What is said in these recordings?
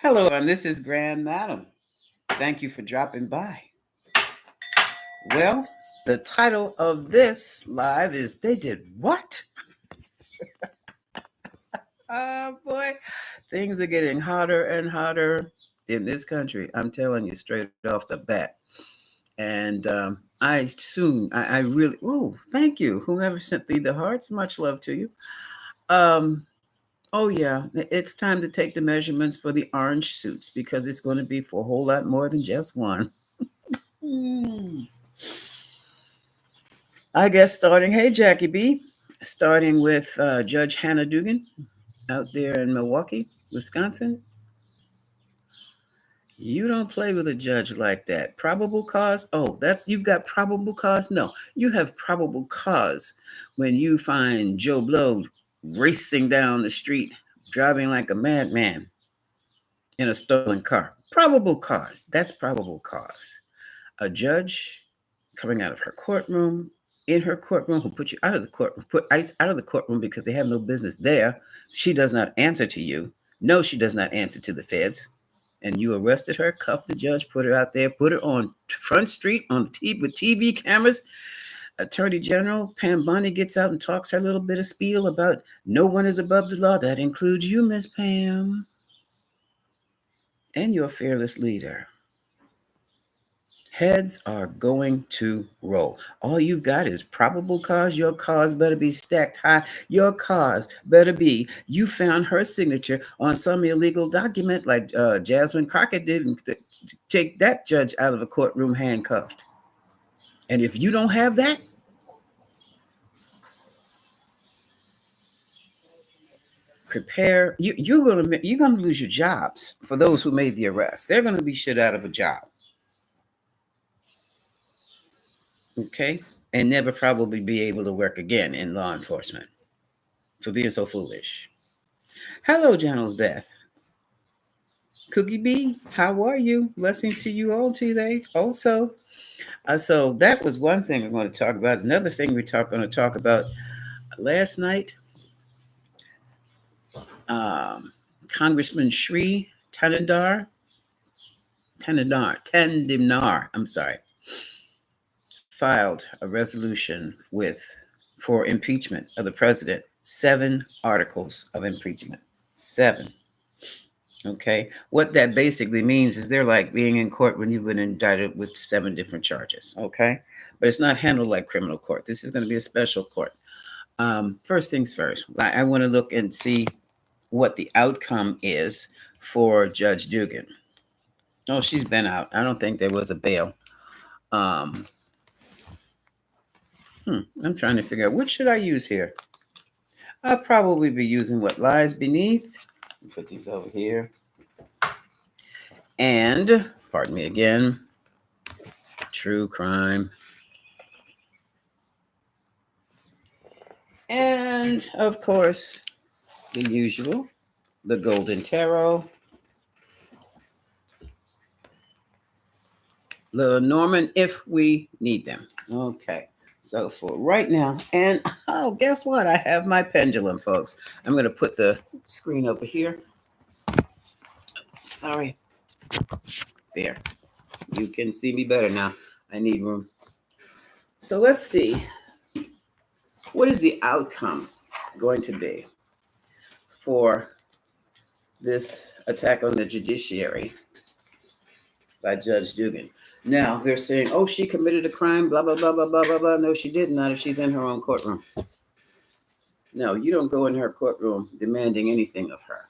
Hello, and this is Grand Madam. Thank you for dropping by. Well, the title of this live is They Did What? Oh boy, things are getting hotter and hotter in this country. I'm telling you straight off the bat. And I really, oh, thank you. Whomever sent thee the hearts, much love to you. Um, oh yeah, it's time to take the measurements for the orange suits because it's going to be for a whole lot more than just one. Hmm. I guess starting, hey, Jackie B, starting with Judge Hannah Dugan out there in Milwaukee, Wisconsin. You don't play with a judge like that. Probable cause? Oh, you've got probable cause? No, you have probable cause when you find Joe Blow racing down the street, driving like a madman in a stolen car. Probable cause. That's probable cause. A judge coming out of her courtroom, in her courtroom, who put you out of the courtroom, put ICE out of the courtroom because they have no business there. She does not answer to you. No, she does not answer to the feds. And you arrested her, cuffed the judge, put her out there, put her on Front Street on TV with TV cameras. Attorney General Pam Bondi gets out and talks her little bit of spiel about no one is above the law. That includes you, Miss Pam, and your fearless leader. Heads are going to roll. All you've got is probable cause. Your cause better be stacked high. Your cause better be you found her signature on some illegal document like Jasmine Crockett did and take that judge out of a courtroom handcuffed. And if you don't have that, prepare. You're gonna lose your jobs for those who made the arrest. They're gonna be shit out of a job. Okay, and never probably be able to work again in law enforcement for being so foolish. Hello, Janels Beth. Cookie B, how are you? Blessings to you all today. Also, so that was one thing we're going to talk about. Another thing we're going to talk about last night. Congressman Shri Tandimnar, I'm sorry, filed a resolution for impeachment of the president. 7 articles of impeachment. 7. Okay. What that basically means is they're like being in court when you've been indicted with 7 different charges. Okay. But it's not handled like criminal court. This is going to be a special court. First things first, I want to look and see what the outcome is for Judge Dugan. Oh, she's been out. I don't think there was a bail. I'm trying to figure out what should I use here. I'll probably be using what lies beneath. Put these over here. And, pardon me again, true crime. And, of course, the usual, the Golden Tarot, the Norman, if we need them. Okay. So for right now, and oh, guess what? I have my pendulum, folks. I'm going to put the screen over here. Sorry. There. You can see me better now. I need room. So let's see. What is the outcome going to be for this attack on the judiciary by Judge Dugan? Now they're saying, oh, she committed a crime, blah, blah, blah, blah, blah, blah, blah. No, she did not if she's in her own courtroom. No, you don't go in her courtroom demanding anything of her.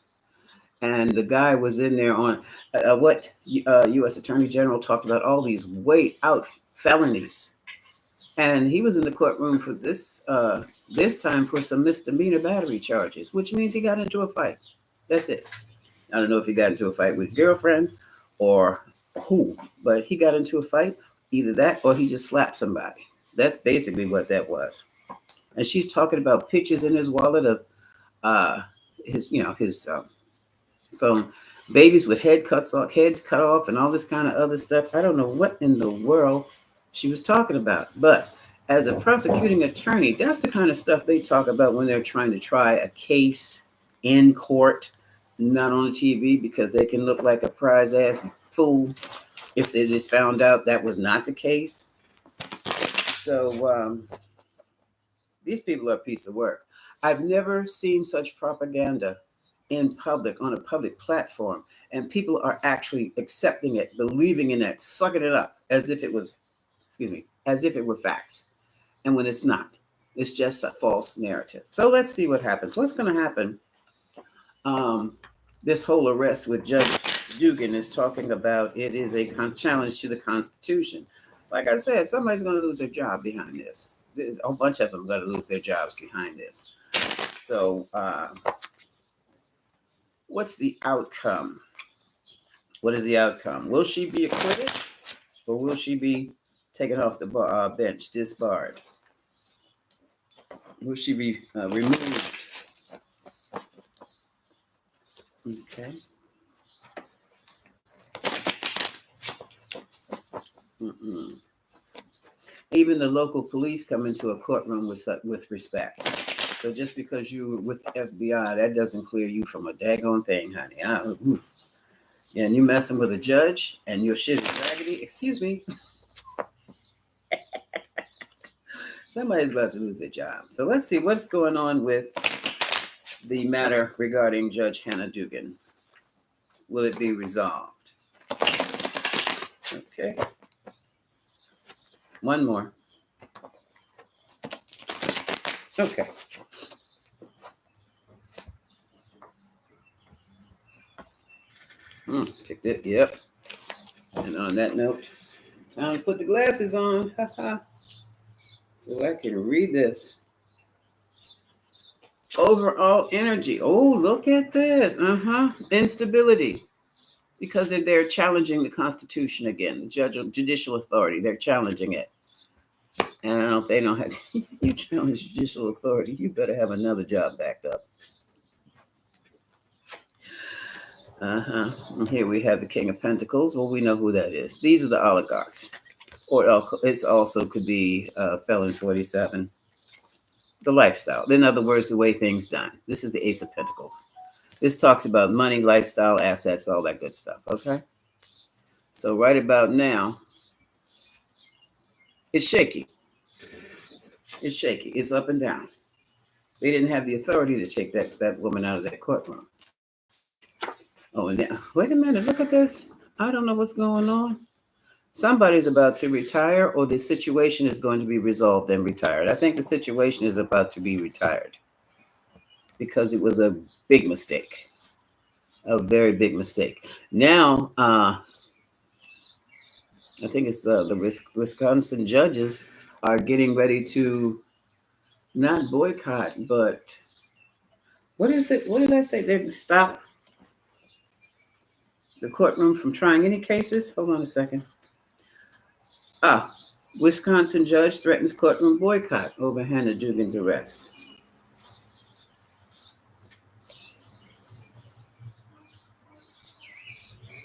And the guy was in there on what U.S. Attorney General talked about, all these way out felonies. And he was in the courtroom for this time for some misdemeanor battery charges, which means he got into a fight. That's it. I don't know if he got into a fight with his girlfriend or who, but he got into a fight, either that or he just slapped somebody. That's basically what that was. And she's talking about pictures in his wallet of his phone, babies with heads cut off and all this kind of other stuff. I don't know what in the world she was talking about, but as a prosecuting attorney, that's the kind of stuff they talk about when they're trying to try a case in court. not on the TV because they can look like a prize ass fool if it is found out that was not the case. So these people are a piece of work. I've never seen such propaganda in public, on a public platform, and people are actually accepting it, believing in it, sucking it up as if it was, as if it were facts. And when it's not, it's just a false narrative. So let's see what happens. What's going to happen? This whole arrest with Judge Dugan is talking about it is a challenge to the Constitution. Like I said, somebody's going to lose their job behind this. There's a whole bunch of them going to lose their jobs behind this. So what's the outcome? What is the outcome? Will she be acquitted or will she be taken off the bench, disbarred? Will she be removed? Okay. Mm-mm. Even the local police come into a courtroom with respect. So just because you with the FBI, that doesn't clear you from a daggone thing, honey. And you messing with a judge and your shit is raggedy. Excuse me. Somebody's about to lose their job. So let's see what's going on with the matter regarding Judge Hannah Dugan. Will it be resolved? Okay. One more. Okay. Take that. Yep. And on that note, time to put the glasses on. So I can read this. Overall energy. Oh, look at this. Instability. Because they're challenging the Constitution again. The judicial authority. They're challenging it. And I don't. They don't have. You challenge judicial authority, you better have another job backed up. And here we have the King of Pentacles. Well, we know who that is. These are the oligarchs. Or it also could be Felon 47. The lifestyle. In other words, the way things done. This is the Ace of Pentacles. This talks about money, lifestyle, assets, all that good stuff. Okay? So right about now, it's shaky. It's shaky. It's up and down. They didn't have the authority to take that woman out of that courtroom. Oh, and now, wait a minute. Look at this. I don't know what's going on. Somebody's about to retire or the situation is going to be resolved and retired. I think the situation is about to be retired because it was a big mistake, a very big mistake. Now, I think it's the Wisconsin judges are getting ready to not boycott, but what is it? What did I say? They stop the courtroom from trying any cases. Hold on a second. Wisconsin judge threatens courtroom boycott over Hannah Dugan's arrest.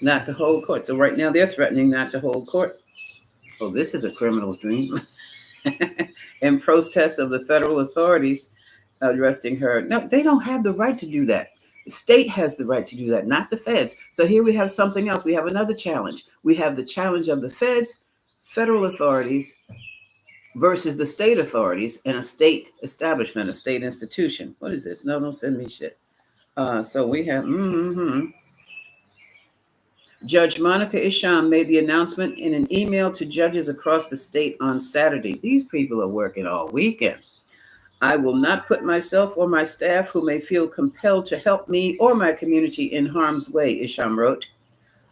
Not to hold court. So right now they're threatening not to hold court. Oh, this is a criminal's dream. In protest of the federal authorities arresting her. No, they don't have the right to do that. The state has the right to do that, not the feds. So here we have something else. We have another challenge. We have the challenge of the feds, federal authorities versus the state authorities and a state establishment, a state institution. What is this? No, don't send me shit. So we have Judge Monica Isham made the announcement in an email to judges across the state on Saturday. These people are working all weekend. I will not put myself or my staff who may feel compelled to help me or my community in harm's way, Isham wrote.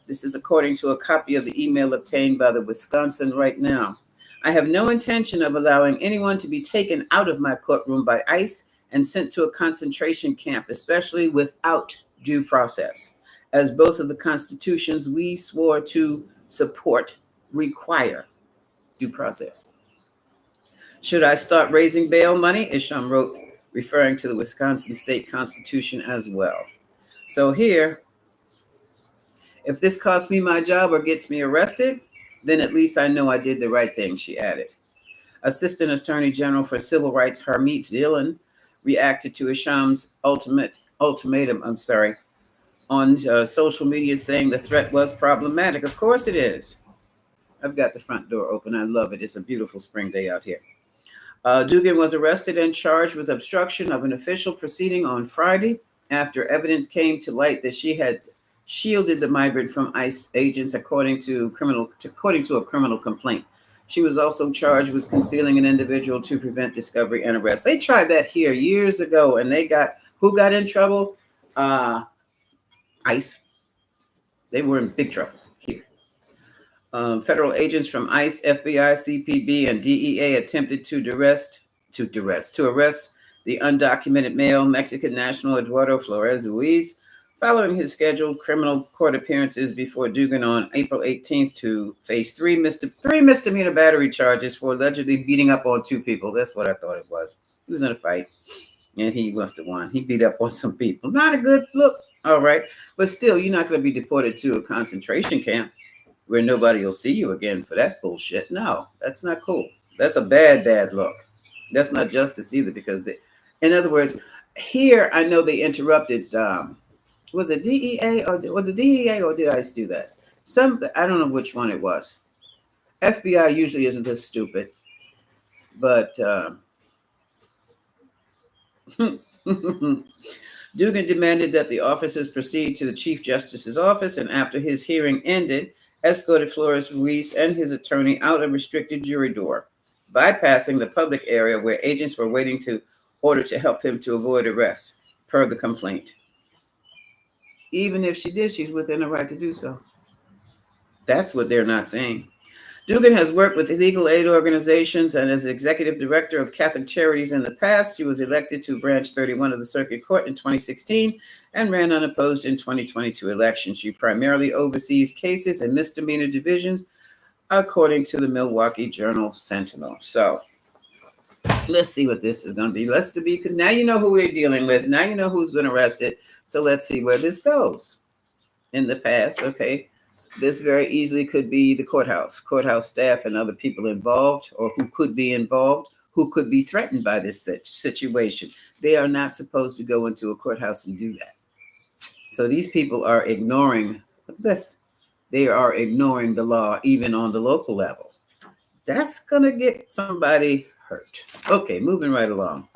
This is according to a copy of the email obtained by the Wisconsin Right Now. I have no intention of allowing anyone to be taken out of my courtroom by ICE and sent to a concentration camp, especially without due process, as both of the constitutions we swore to support require due process. Should I start raising bail money? Isham wrote, referring to the Wisconsin state constitution as well. So here, if this costs me my job or gets me arrested, then at least I know I did the right thing, she added. Assistant Attorney General for Civil Rights Harmeet Dillon reacted to Isham's ultimatum, on social media saying the threat was problematic. Of course it is. I've got the front door open. I love it. It's a beautiful spring day out here. Dugan was arrested and charged with obstruction of an official proceeding on Friday after evidence came to light that she had shielded the migrant from ICE agents, according to a criminal complaint. She was also charged with concealing an individual to prevent discovery and arrest. They tried that here years ago, and who got in trouble? ICE. They were in big trouble here. Federal agents from ICE, FBI, CPB, and DEA attempted to arrest the undocumented male Mexican national Eduardo Flores Ruiz following his scheduled criminal court appearances before Dugan on April 18th to face three misdemeanor battery charges for allegedly beating up on two people. That's what I thought it was. He was in a fight, and he must have won. He beat up on some people. Not a good look, all right. But still, you're not going to be deported to a concentration camp where nobody will see you again for that bullshit. No, that's not cool. That's a bad look. That's not justice either, because in other words, here I know they interrupted. Was it DEA or the DEA, or did ICE do that? I don't know which one it was. FBI usually isn't this stupid, but Dugan demanded that the officers proceed to the Chief Justice's office, and after his hearing ended, escorted Flores Ruiz and his attorney out a restricted jury door, bypassing the public area where agents were waiting to order to help him to avoid arrest, per the complaint. Even if she did, she's within her right to do so. That's what they're not saying. Dugan has worked with legal aid organizations and as executive director of Catholic Charities in the past. She was elected to Branch 31 of the Circuit Court in 2016 and ran unopposed in 2022 election. She primarily oversees cases and misdemeanor divisions, according to the Milwaukee Journal Sentinel. So let's see what this is going to be. Now you know who we're dealing with. Now you know who's been arrested. So let's see where this goes. In the past, okay, this very easily could be the courthouse staff and other people involved, or who could be involved, who could be threatened by this situation. They are not supposed to go into a courthouse and do that. So these people are ignoring this. They are ignoring the law, even on the local level. That's going to get somebody hurt. Okay, moving right along.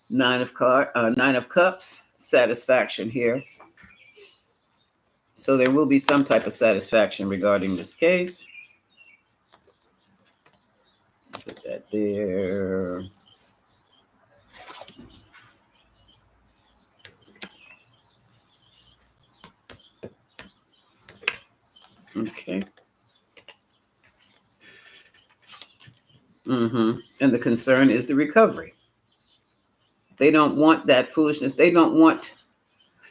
Nine of Cups, satisfaction here. So there will be some type of satisfaction regarding this case. Put that there. Okay. And the concern is the recovery. They don't want that foolishness. They don't want,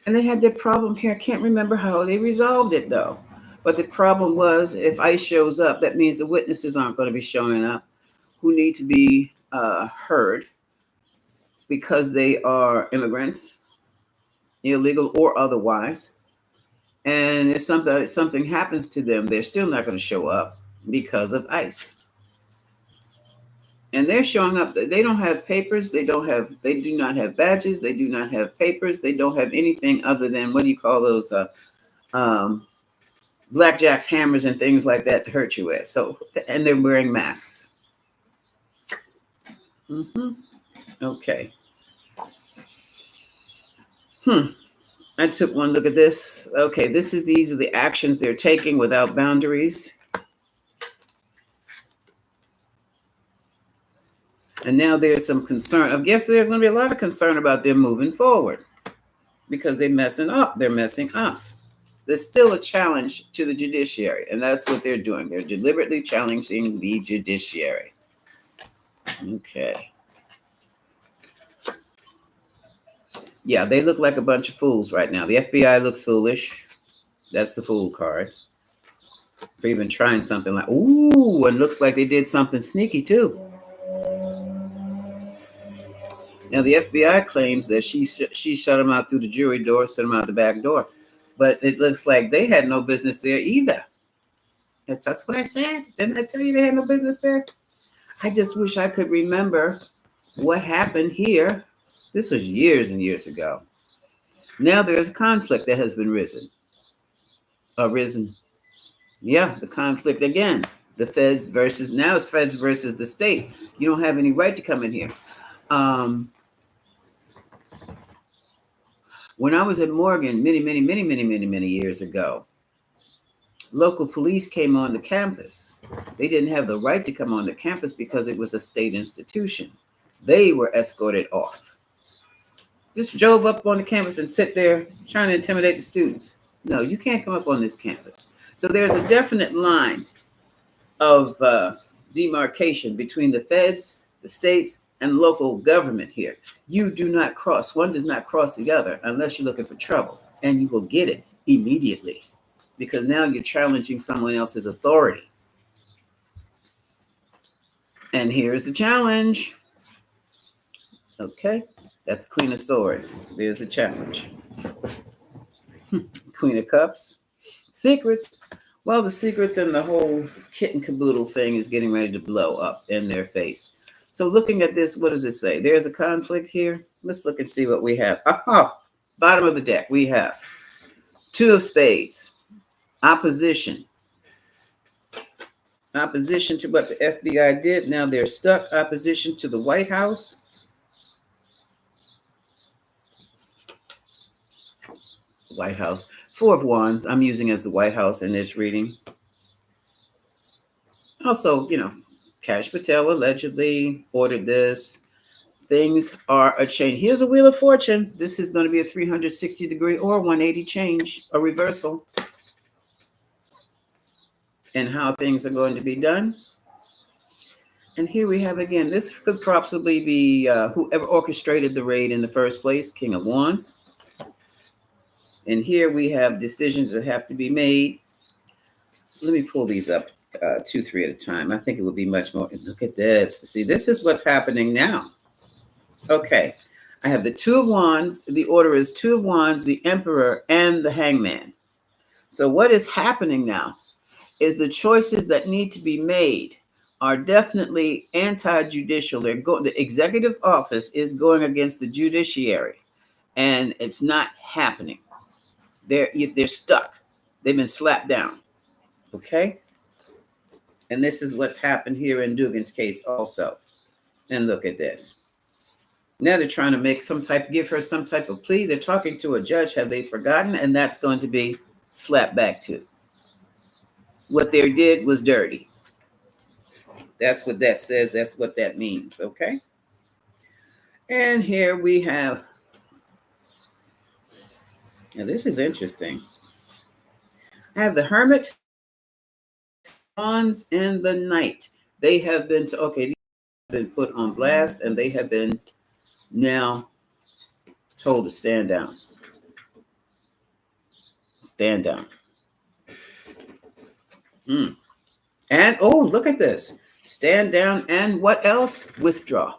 and they had their problem here. I can't remember how they resolved it though. But the problem was, if ICE shows up, that means the witnesses aren't going to be showing up who need to be heard because they are immigrants, illegal or otherwise. And if something happens to them, they're still not going to show up because of ICE. And they're showing up. They don't have papers. They do not have badges. They do not have papers. They don't have anything other than, what do you call those? Blackjacks, hammers, and things like that to hurt you with. So, and they're wearing masks. Okay. I took one look at this. Okay, these are the actions they're taking without boundaries. And now there's some concern. I guess there's going to be a lot of concern about them moving forward because they're messing up. There's still a challenge to the judiciary, and that's what they're doing. They're deliberately challenging the judiciary. Okay. Yeah, they look like a bunch of fools right now. The FBI looks foolish. That's the fool card. For even trying something like, ooh, and looks like they did something sneaky too. Now, the FBI claims that she shut him out through the jury door, sent him out the back door. But it looks like they had no business there either. That's what I said. Didn't I tell you they had no business there? I just wish I could remember what happened here. This was years and years ago. Now there's a conflict that has been arisen. Yeah, the conflict again. The feds versus, now it's feds versus the state. You don't have any right to come in here. When I was at Morgan many years ago, local police came on the campus. They didn't have the right to come on the campus because it was a state institution. They were escorted off. Just drove up on the campus and sit there trying to intimidate the students. No, you can't come up on this campus. So there's a definite line of demarcation between the feds, the states, and local government here. You do not cross. One does not cross the other unless you're looking for trouble, and you will get it immediately because now you're challenging someone else's authority. And here's the challenge. Okay, that's the Queen of Swords. There's the challenge. Queen of Cups. Secrets. Well, the secrets and the whole kit and caboodle thing is getting ready to blow up in their face. So looking at this, what does it say? There's a conflict here. Let's look and see what we have. Bottom of the deck, we have Two of Spades. Opposition. Opposition to what the FBI did. Now they're stuck. Opposition to the White House. White House. Four of Wands. I'm using as the White House in this reading. Also, Kash Patel allegedly ordered this. Things are a change. Here's a Wheel of Fortune. This is going to be a 360-degree or 180 change, a reversal. And how things are going to be done. And here we have again, this could possibly be whoever orchestrated the raid in the first place, King of Wands. And here we have decisions that have to be made. Let me pull these up 2, 3 at a time. I think it would be much more. Look at this. See, this is what's happening now. Okay. I have the Two of Wands. The order is Two of Wands, the Emperor, and the Hangman. So what is happening now is the choices that need to be made are definitely anti-judicial. The executive office is going against the judiciary, and it's not happening. They're stuck. They've been slapped down. Okay? And this is what's happened here in Dugan's case also. And look at this. Now they're trying to give her some type of plea. They're talking to a judge. Have they forgotten? And that's going to be slapped back too. What they did was dirty. That's what that says. That's what that means. Okay? And here we have, now this is interesting. I have the Hermit, Wands, and the Knight. They have been these have been put on blast, and they have been now told to stand down. Stand down. And look at this. Stand down, and what else? Withdraw.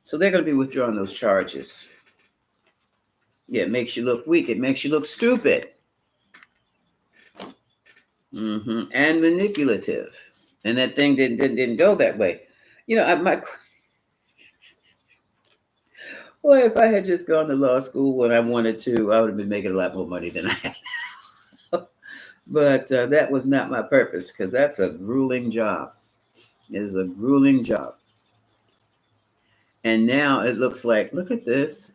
So they're going to be withdrawing those charges. Yeah, it makes you look weak. It makes you look stupid. And manipulative. And that thing didn't go that way. Boy, if I had just gone to law school when I wanted to, I would have been making a lot more money than I have now. But that was not my purpose, because that's a grueling job. It is a grueling job. And now it looks like, look at this.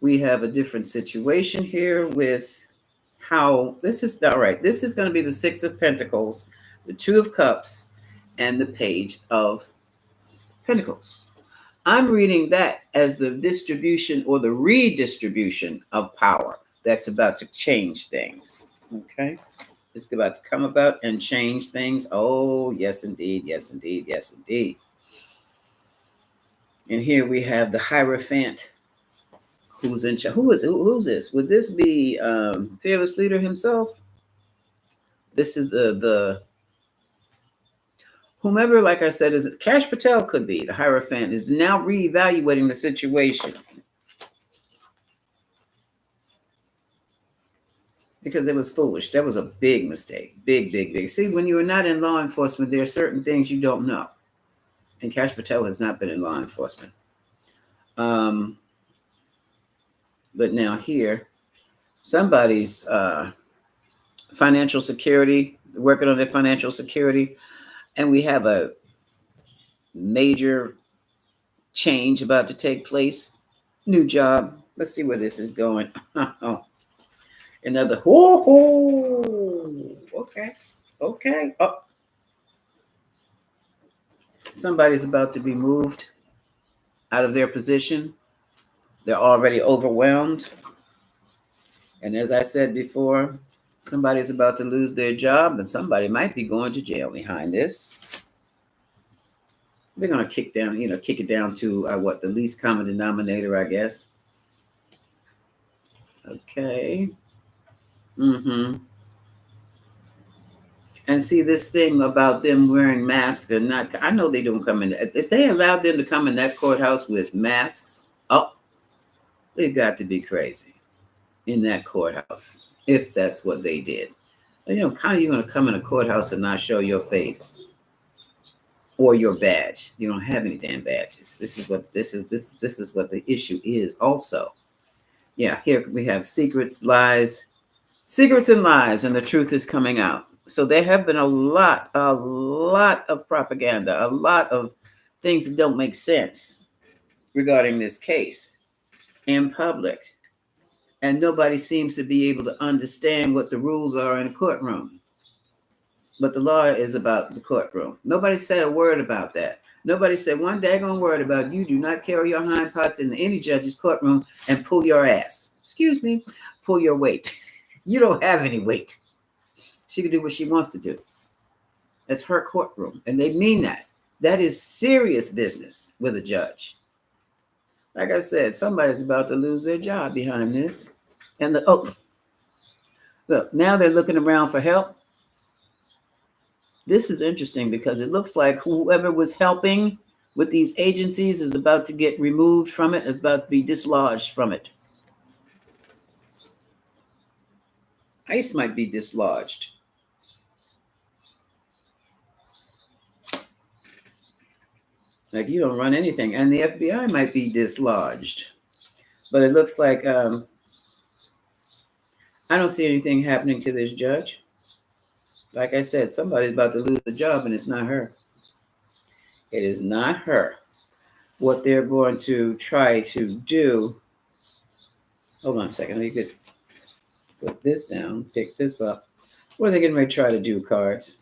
We have a different situation here with how this is, all right, this is going to be the Six of Pentacles, the Two of Cups, and the Page of Pentacles. I'm reading that as the distribution or the redistribution of power that's about to change things. Okay? It's about to come about and change things. Oh, yes, indeed. Yes, indeed. Yes, indeed. And here we have the Hierophant. Who's in charge? Who's this? Would this be Fearless Leader himself? This is the whomever, like I said, is Kash Patel could be. The Hierophant is now reevaluating the situation. Because it was foolish. That was a big mistake. Big. See, when you are not in law enforcement, there are certain things you don't know. And Kash Patel has not been in law enforcement. But now here, somebody's financial security, working on their financial security, and we have a major change about to take place. New job. Let's see where this is going. Another. Okay. Okay. Oh, somebody's about to be moved out of their position. They're already overwhelmed. And as I said before, somebody's about to lose their job and somebody might be going to jail behind this. We're going to kick it down to the least common denominator, I guess. Okay. Mm-hmm. And see this thing about them wearing masks and not, I know they don't come in. If they allowed them to come in that courthouse with masks, oh, they've got to be crazy in that courthouse if that's what they did. How are you going to come in a courthouse and not show your face or your badge? You don't have any damn badges. This is what the issue is also. Yeah, here we have secrets and lies, and the truth is coming out. So there have been a lot of propaganda, a lot of things that don't make sense regarding this case in public. And nobody seems to be able to understand what the rules are in a courtroom. But the law is about the courtroom. Nobody said a word about that. Nobody said one daggone word about you do not carry your hind parts in any judge's courtroom and pull your ass. Excuse me, pull your weight. You don't have any weight. She can do what she wants to do. That's her courtroom. And they mean that. That is serious business with a judge. Like I said, somebody's about to lose their job behind this. And look, now they're looking around for help. This is interesting because it looks like whoever was helping with these agencies is about to get removed from it, is about to be dislodged from it. ICE might be dislodged. Like you don't run anything. And the FBI might be dislodged. But it looks like I don't see anything happening to this judge. Like I said, somebody's about to lose the job and it's not her. It is not her. What they're going to try to do. Hold on a second. Let me put this down, pick this up. What are they getting ready to try to do, cards?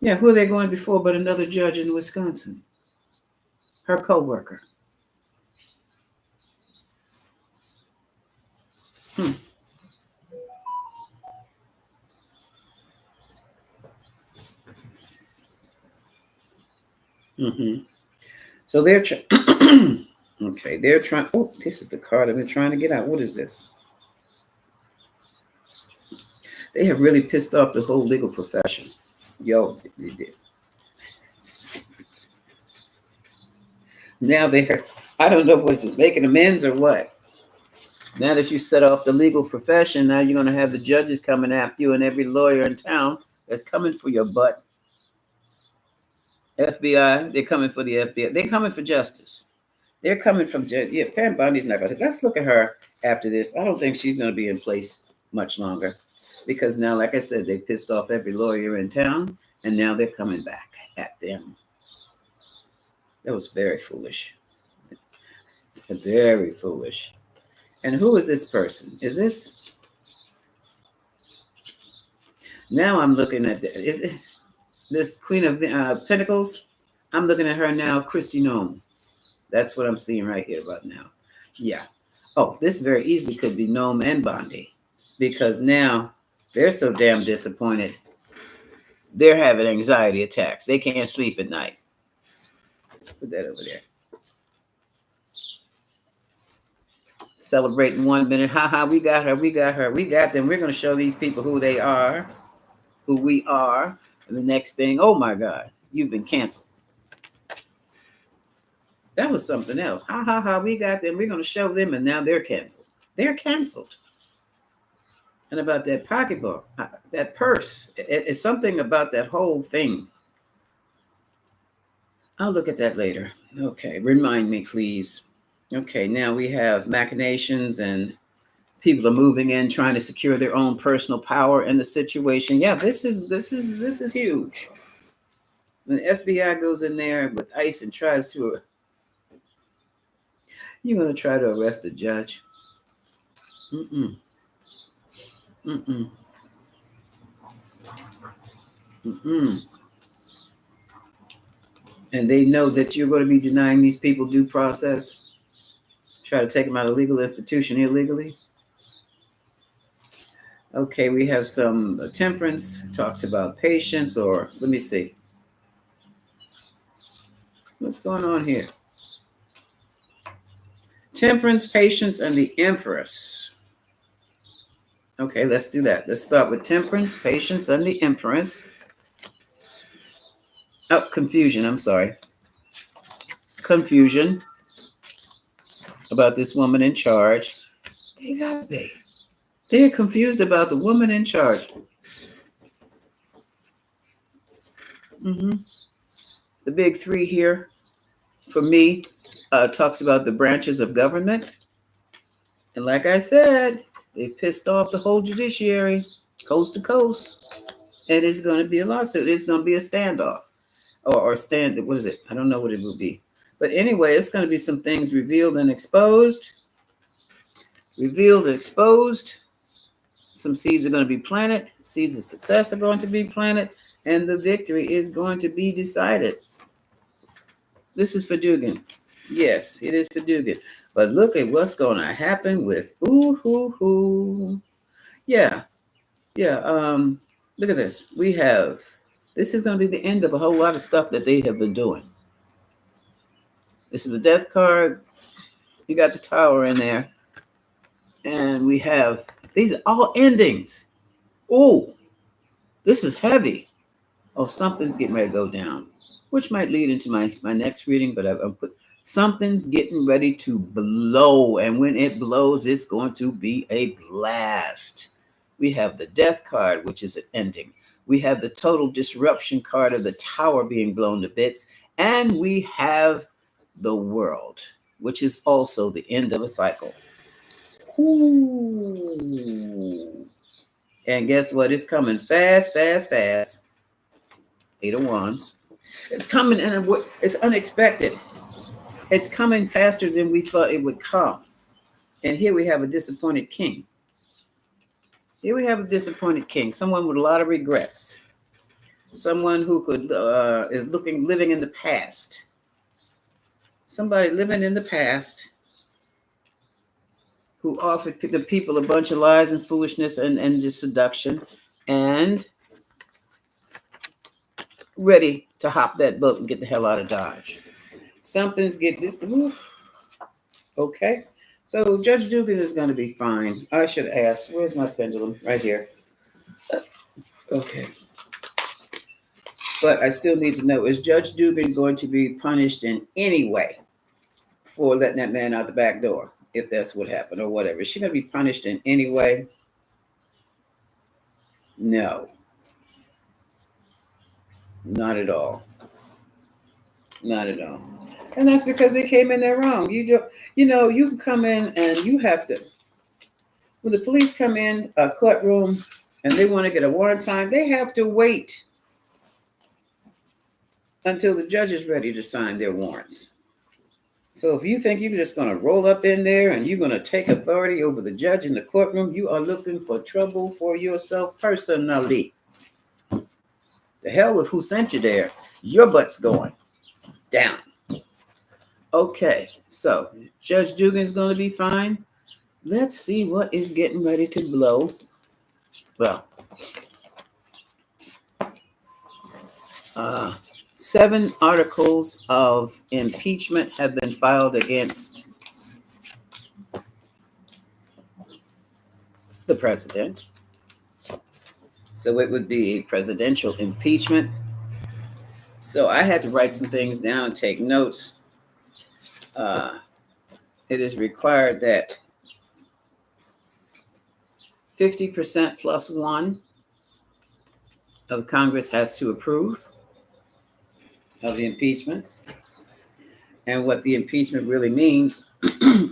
Yeah, who are they going before but another judge in Wisconsin? Her co-worker. Mm-hmm. So they're okay. They're trying. Oh, this is the card I've been trying to get out. What is this? They have really pissed off the whole legal profession. Yo, they did. Now they're, I don't know what's just making amends or what. Now that you set off the legal profession, now you're going to have the judges coming after you and every lawyer in town that's coming for your butt. FBI, they're coming for the FBI. They're coming for justice. They're coming from, Pam Bondi's not going to, let's look at her after this. I don't think she's going to be in place much longer because now, like I said, they pissed off every lawyer in town and now they're coming back at them. That was very foolish. Very foolish. And who is this person? Is this? Now I'm looking at this Queen of Pentacles. I'm looking at her now, Kirsten Noem. That's what I'm seeing right here right now. Yeah. Oh, this very easily could be Noem and Bondi because now they're so damn disappointed. They're having anxiety attacks. They can't sleep at night. Put that over there. Celebrating 1 minute. We got her. We got her. We got them. We're going to show these people who they are, who we are. And the next thing, oh my God, you've been canceled. That was something else. We got them. We're going to show them. And now they're canceled. They're canceled. And about that pocketbook, that purse, it's something about that whole thing. I'll look at that later. Okay. Remind me, please. Okay, now we have machinations and people are moving in trying to secure their own personal power in the situation. Yeah, this is huge. When the FBI goes in there with ICE and tries to, you want to try to arrest a judge? Mm-mm, mm-mm, mm-mm. And they know that you're going to be denying these people due process. Try to take them out of legal institution illegally. Okay, we have some temperance talks about patience, or let me see. What's going on here? Temperance, patience, and the Empress. Okay, let's do that. Let's start with temperance, patience, and the Empress. Oh, confusion. I'm sorry. Confusion about this woman in charge. They gotta be. They're confused about the woman in charge. Hmm. The big three here, for me, talks about the branches of government. And like I said, they pissed off the whole judiciary, coast to coast. And it's going to be a lawsuit. It's going to be a standoff or stand. What is it? I don't know what it will be. But anyway, it's going to be some things revealed and exposed. Revealed and exposed. Some seeds are going to be planted. Seeds of success are going to be planted. And the victory is going to be decided. This is for Dugan. Yes, it is for Dugan. But look at what's going to happen with Yeah, yeah. Look at this. This is going to be the end of a whole lot of stuff that they have been doing. This is the death card. You got the tower in there. And we have, these are all endings. Oh, this is heavy. Oh, something's getting ready to go down, which might lead into my next reading, but I'll put something's getting ready to blow. And when it blows, it's going to be a blast. We have the death card, which is an ending. We have the total disruption card of the tower being blown to bits. And we have the world, which is also the end of a cycle. Ooh. And guess what? It's coming fast, fast, fast. 8 of Wands. It's coming and it's unexpected. It's coming faster than we thought it would come. And here we have a disappointed king. Here we have a disappointed king, someone with a lot of regrets, someone who is living in the past. Somebody living in the past who offered the people a bunch of lies and foolishness and just seduction, and ready to hop that boat and get the hell out of Dodge. Something's getting this. Okay. So Judge Dugan is going to be fine. I should ask, where's my pendulum? Right here. Okay. But I still need to know, is Judge Dugan going to be punished in any way for letting that man out the back door, if that's what happened or whatever? Is she going to be punished in any way? No. Not at all. Not at all. And that's because they came in there wrong. You can come in and you have to, when the police come in a courtroom and they want to get a warrant signed, they have to wait until the judge is ready to sign their warrants. So if you think you're just going to roll up in there and you're going to take authority over the judge in the courtroom, you are looking for trouble for yourself personally. The hell with who sent you there. Your butt's going down. Okay, so Judge Dugan's going to be fine. Let's see what is getting ready to blow. Well, 7 articles of impeachment have been filed against the president. So it would be a presidential impeachment. So I had to write some things down and take notes. It is required that 50% plus 1 of Congress has to approve of the impeachment. And what the impeachment really means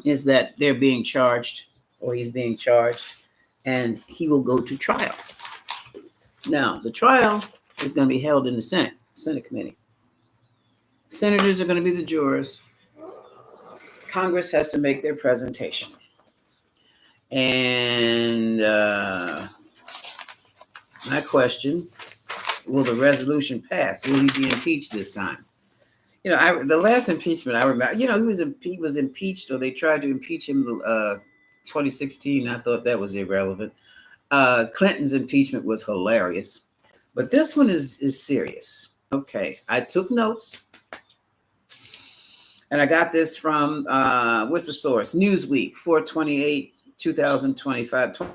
is that they're being charged, or he's being charged, and he will go to trial. Now, the trial is going to be held in the Senate committee. Senators are going to be the jurors. Congress has to make their presentation. And my question, will the resolution pass? Will he be impeached this time? The last impeachment I remember, he was impeached, or they tried to impeach him 2016. I thought that was irrelevant. Clinton's impeachment was hilarious. But this one is serious. Okay, I took notes. And I got this from, what's the source? Newsweek, 4/28/2025,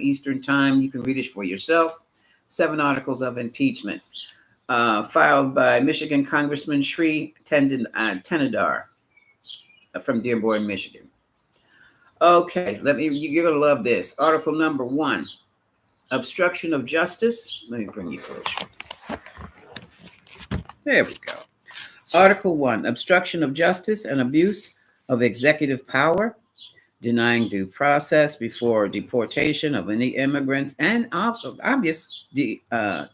Eastern Time. You can read it for yourself. 7 articles of impeachment filed by Michigan Congressman Sri Tenadar from Dearborn, Michigan. Okay, you're going to love this. Article number 1, obstruction of justice. Let me bring you closer. There we go. Article 1, obstruction of justice and abuse of executive power, denying due process before deportation of any immigrants, and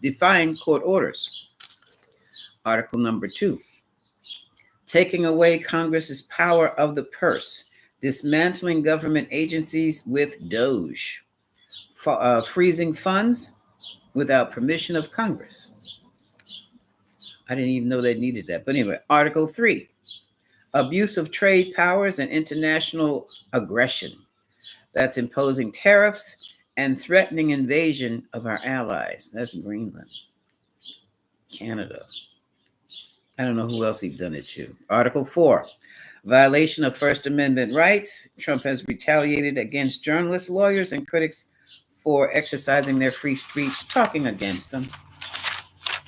defying court orders. Article number 2, taking away Congress's power of the purse, dismantling government agencies with Doge, freezing funds without permission of Congress. I didn't even know they needed that. But anyway, Article 3, abuse of trade powers and international aggression. That's imposing tariffs and threatening invasion of our allies. That's Greenland, Canada. I don't know who else he's done it to. Article 4, violation of First Amendment rights. Trump has retaliated against journalists, lawyers, and critics for exercising their free speech, talking against them.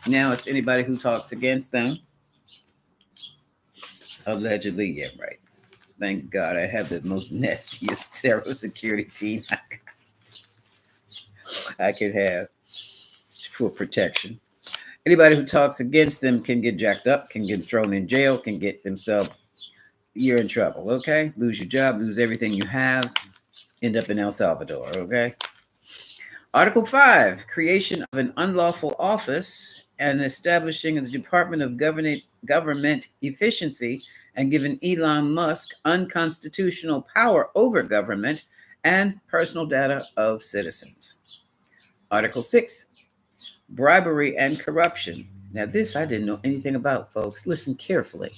Now it's anybody who talks against them. Allegedly, yeah, right. Thank God I have the most nastiest security team I could have for protection. Anybody who talks against them can get jacked up, can get thrown in jail, can get themselves, you're in trouble, okay? Lose your job, lose everything you have, end up in El Salvador, okay? Article 5, creation of an unlawful office and establishing the Department of Government Efficiency and giving Elon Musk unconstitutional power over government and personal data of citizens. Article 6, bribery and corruption. Now this I didn't know anything about, folks. Listen carefully.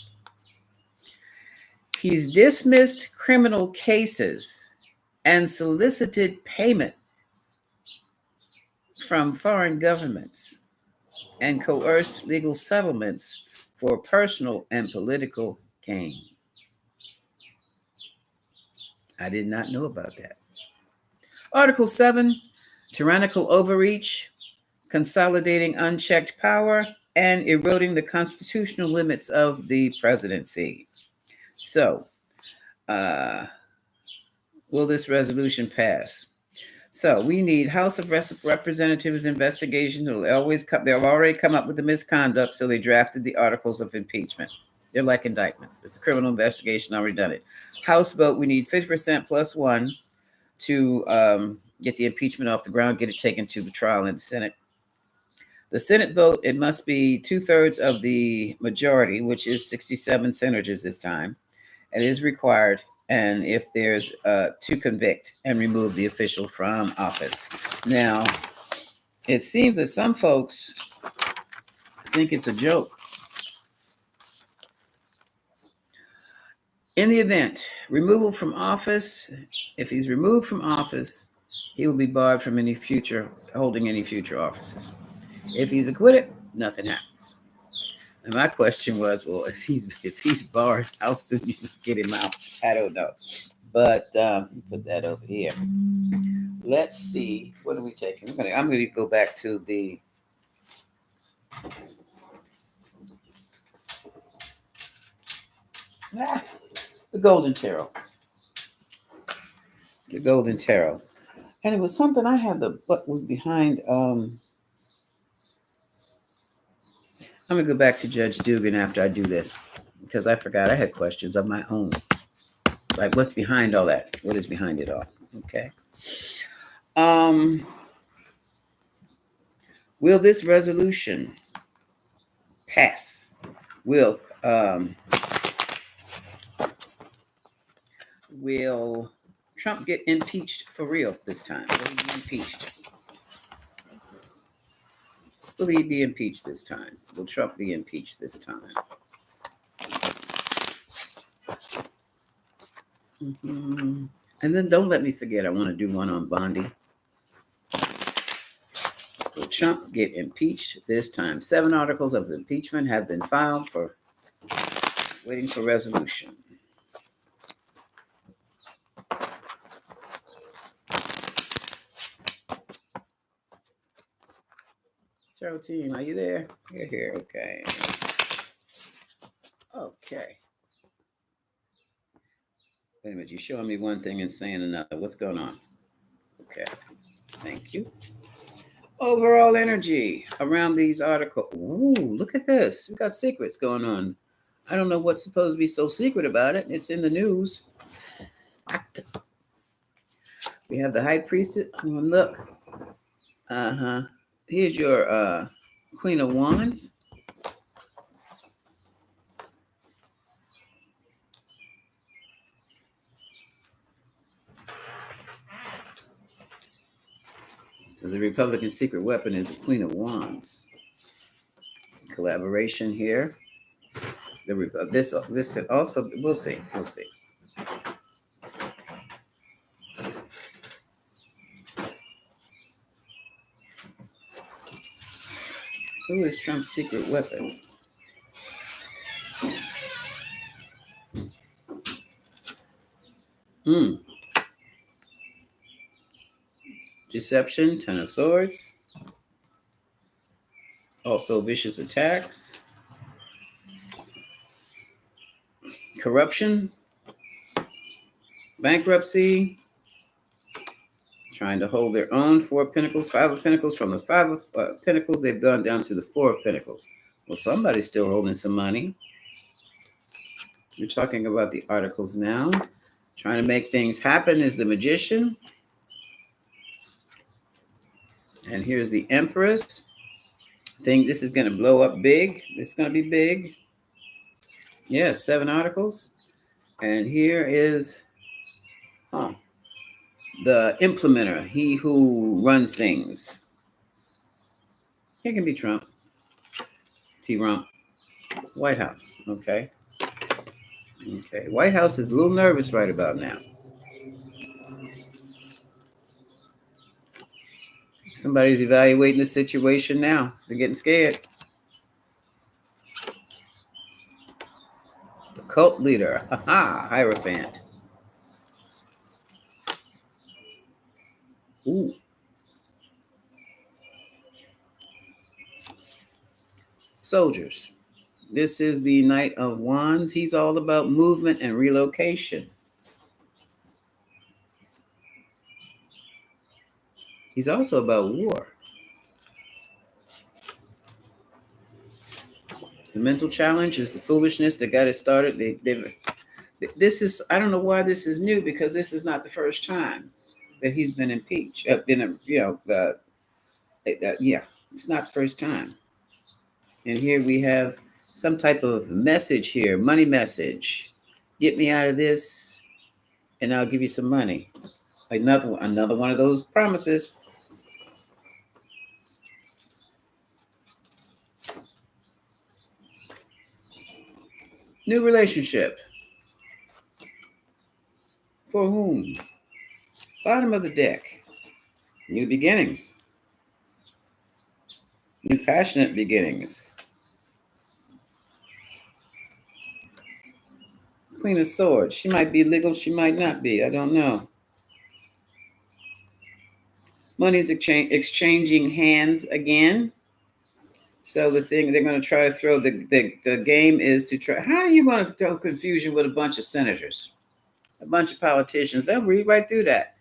He's dismissed criminal cases and solicited payment from foreign governments and coerced legal settlements for personal and political gain. I did not know about that. Article 7, tyrannical overreach, consolidating unchecked power, and eroding the constitutional limits of the presidency. So, will this resolution pass? So we need House of Representatives investigations. They've already come up with the misconduct, so they drafted the articles of impeachment. They're like indictments. It's a criminal investigation, already done it. House vote, we need 50% plus 1 to get the impeachment off the ground, get it taken to the trial in the Senate. The Senate vote, it must be 2/3 of the majority, which is 67 senators this time. It is required. And if there's to convict and remove the official from office. Now, it seems that some folks think it's a joke. In the event, removal from office, if he's removed from office, he will be barred from holding any future offices. If he's acquitted, nothing happens. And my question was, well, if he's barred, how soon you get him out? I don't know. But put that over here. Let's see. What are we taking? I'm going to go back to the Golden Tarot. The Golden Tarot. And it was something I had what was behind. I'm going to go back to Judge Dugan after I do this. because I forgot I had questions of my own. Like, what's behind all that? What is behind it all? Okay. Will this resolution pass? Will Trump get impeached for real this time? Will he be impeached? Will he be impeached this time? Will Trump be impeached this time? Mm-hmm. And then don't let me forget, I want to do one on Bondi. Will Trump get impeached this time? 7 articles of impeachment have been filed for waiting for resolution. Cheryl team, are you there? You're here. Okay. Okay. Wait a minute. You're showing me one thing and saying another. What's going on? Okay. Thank you. Overall energy around these articles. Ooh, look at this. We got secrets going on. I don't know what's supposed to be so secret about it. It's in the news. We have the high priestess. Look. Here's your Queen of Wands. So the Republican secret weapon is the Queen of Wands. Collaboration here. This also, we'll see. Who is Trump's secret weapon? Deception, 10 of Swords. Also vicious attacks. Corruption. Bankruptcy. Trying to hold their own. 4 of Pentacles, 5 of Pentacles. From the 5 of Pentacles, they've gone down to the 4 of Pentacles. Well, somebody's still holding some money. We're talking about the articles now. Trying to make things happen is the Magician. And here's the Empress. Think this is going to blow up big. This is going to be big. Yeah, 7 articles. And here is the implementer, he who runs things. It can be Trump. T-Rump. White House. Okay. White House is a little nervous right about now. Somebody's evaluating the situation now. They're getting scared. The cult leader. Hierophant. Ooh. Soldiers. This is the Knight of Wands. He's all about movement and relocation. He's also about war. The mental challenge is the foolishness that got it started. This is, I don't know why this is new, because this is not the first time that he's been impeached. It's not the first time. And here we have some type of message here, money message. Get me out of this, and I'll give you some money. Another one of those promises. New relationship. For whom? Bottom of the deck. New beginnings. New passionate beginnings. Queen of Swords. She might be legal, she might not be. I don't know. Money's exchanging hands again. So the thing they're going to try to throw, the game is to try. How do you want to throw confusion with a bunch of senators? A bunch of politicians? They'll read right through that.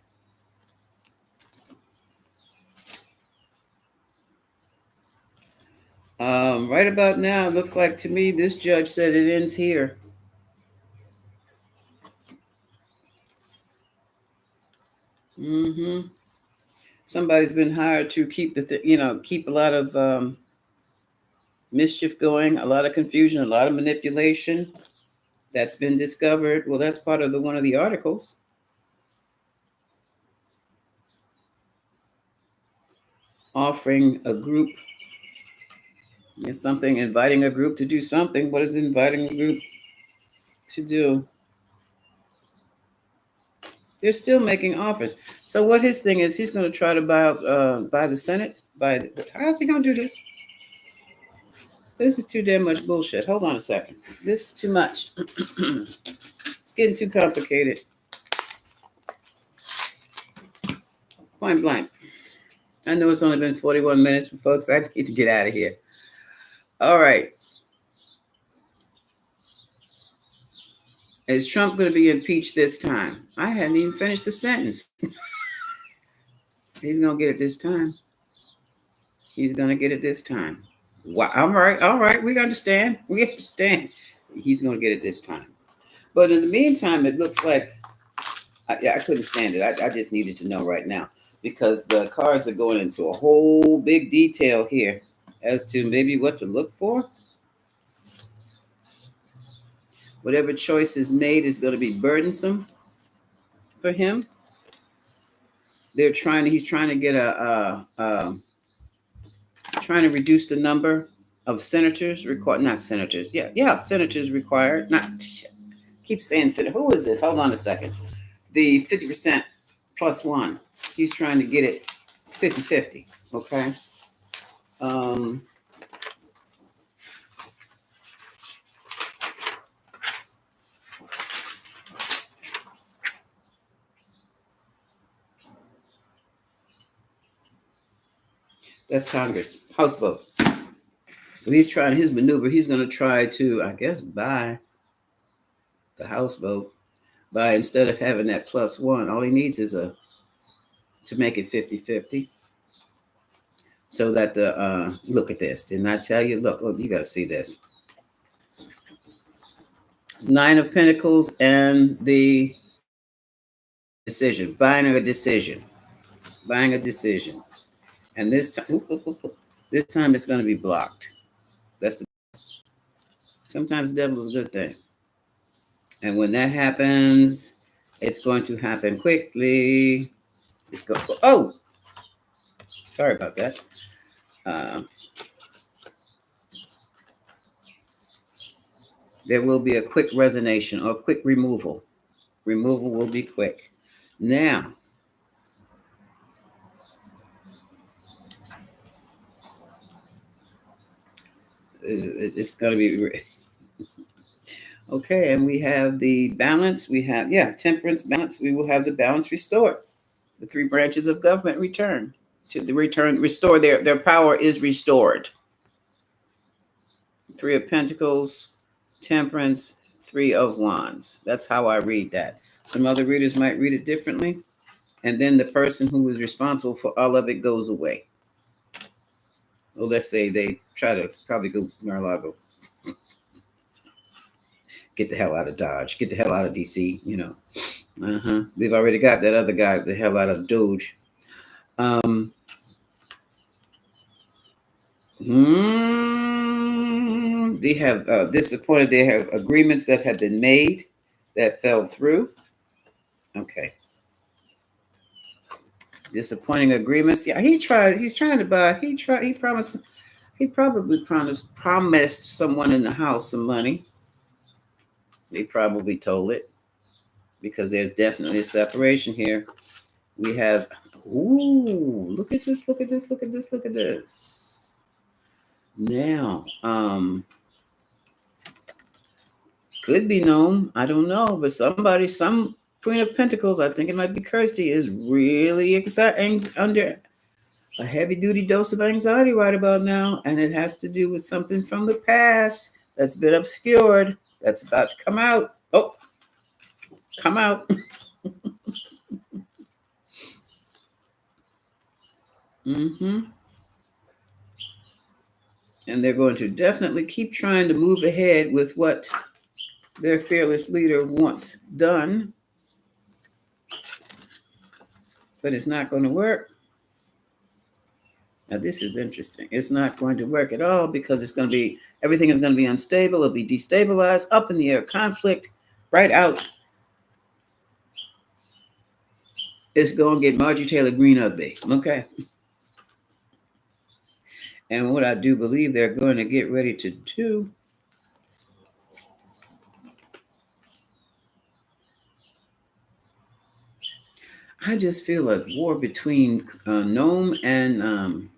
Right about now, it looks like to me this judge said it ends here. Mm-hmm. Somebody's been hired to keep keep a lot of mischief going, a lot of confusion, a lot of manipulation. That's been discovered. Well, that's part of one of the articles. Offering a group is something, inviting a group to do something. What is inviting a group to do? They're still making offers. So what his thing is, he's going to try to buy the Senate. How's he going to do this? This is too damn much bullshit. Hold on a second. This is too much. It's getting too complicated. Point blank. I know it's only been 41 minutes, but folks, I need to get out of here. All right. Is Trump going to be impeached this time? I hadn't even finished the sentence. He's going to get it this time. He's going to get it this time. Wow. All right. All right. We understand. We understand. He's going to get it this time. But in the meantime, it looks like I couldn't stand it. I just needed to know right now because the cards are going into a whole big detail here as to maybe what to look for. Whatever choice is made is going to be burdensome for him. He's trying to get trying to reduce the number of senators required, not senators. Yeah, senators required. Not keep saying senator. Who is this? Hold on a second. The 50% plus one. He's trying to get it 50-50. Okay. That's Congress, House vote. So he's trying his maneuver. He's going to try to, I guess, buy the House vote by instead of having that plus one, all he needs is to make it 50-50. So that look at this. Didn't I tell you? Look, you got to see this. Nine of Pentacles and the decision, buying a decision. And this time, it's going to be blocked. Sometimes the devil is a good thing. And when that happens, it's going to happen quickly. Oh, sorry about that. There will be a quick resignation or quick removal. Removal will be quick. Now, it's going to be okay. And we have the balance. We have, temperance, balance. We will have the balance restored. The three branches of government return to the restore their power is restored. Three of Pentacles, Temperance, Three of Wands. That's how I read that. Some other readers might read it differently. And then the person who is responsible for all of it goes away. Well, let's say they try to probably go Mar-a-Lago. Get the hell out of Dodge. Get the hell out of DC, They've already got that other guy the hell out of Doge. They have disappointed. They have agreements that have been made that fell through. Okay. Disappointing agreements. Yeah, he's trying to buy. He promised. He probably promised someone in the house some money. They probably told it because there's definitely a separation here. We have. Ooh, look at this! Look at this! Look at this! Look at this! Now, could be Noem. I don't know, but some Queen of Pentacles, I think it might be Kirsty, is really under a heavy-duty dose of anxiety right about now, and it has to do with something from the past that's been obscured, that's about to come out. Oh, come out. And they're going to definitely keep trying to move ahead with what their fearless leader wants done. But it's not going to work. Now, this is interesting. It's not going to work at all because everything is going to be unstable. It'll be destabilized, up in the air conflict, right out. It's going to get Marjorie Taylor Greene ugly. Okay. And what I do believe they're going to get ready to do, I just feel a war between Noem and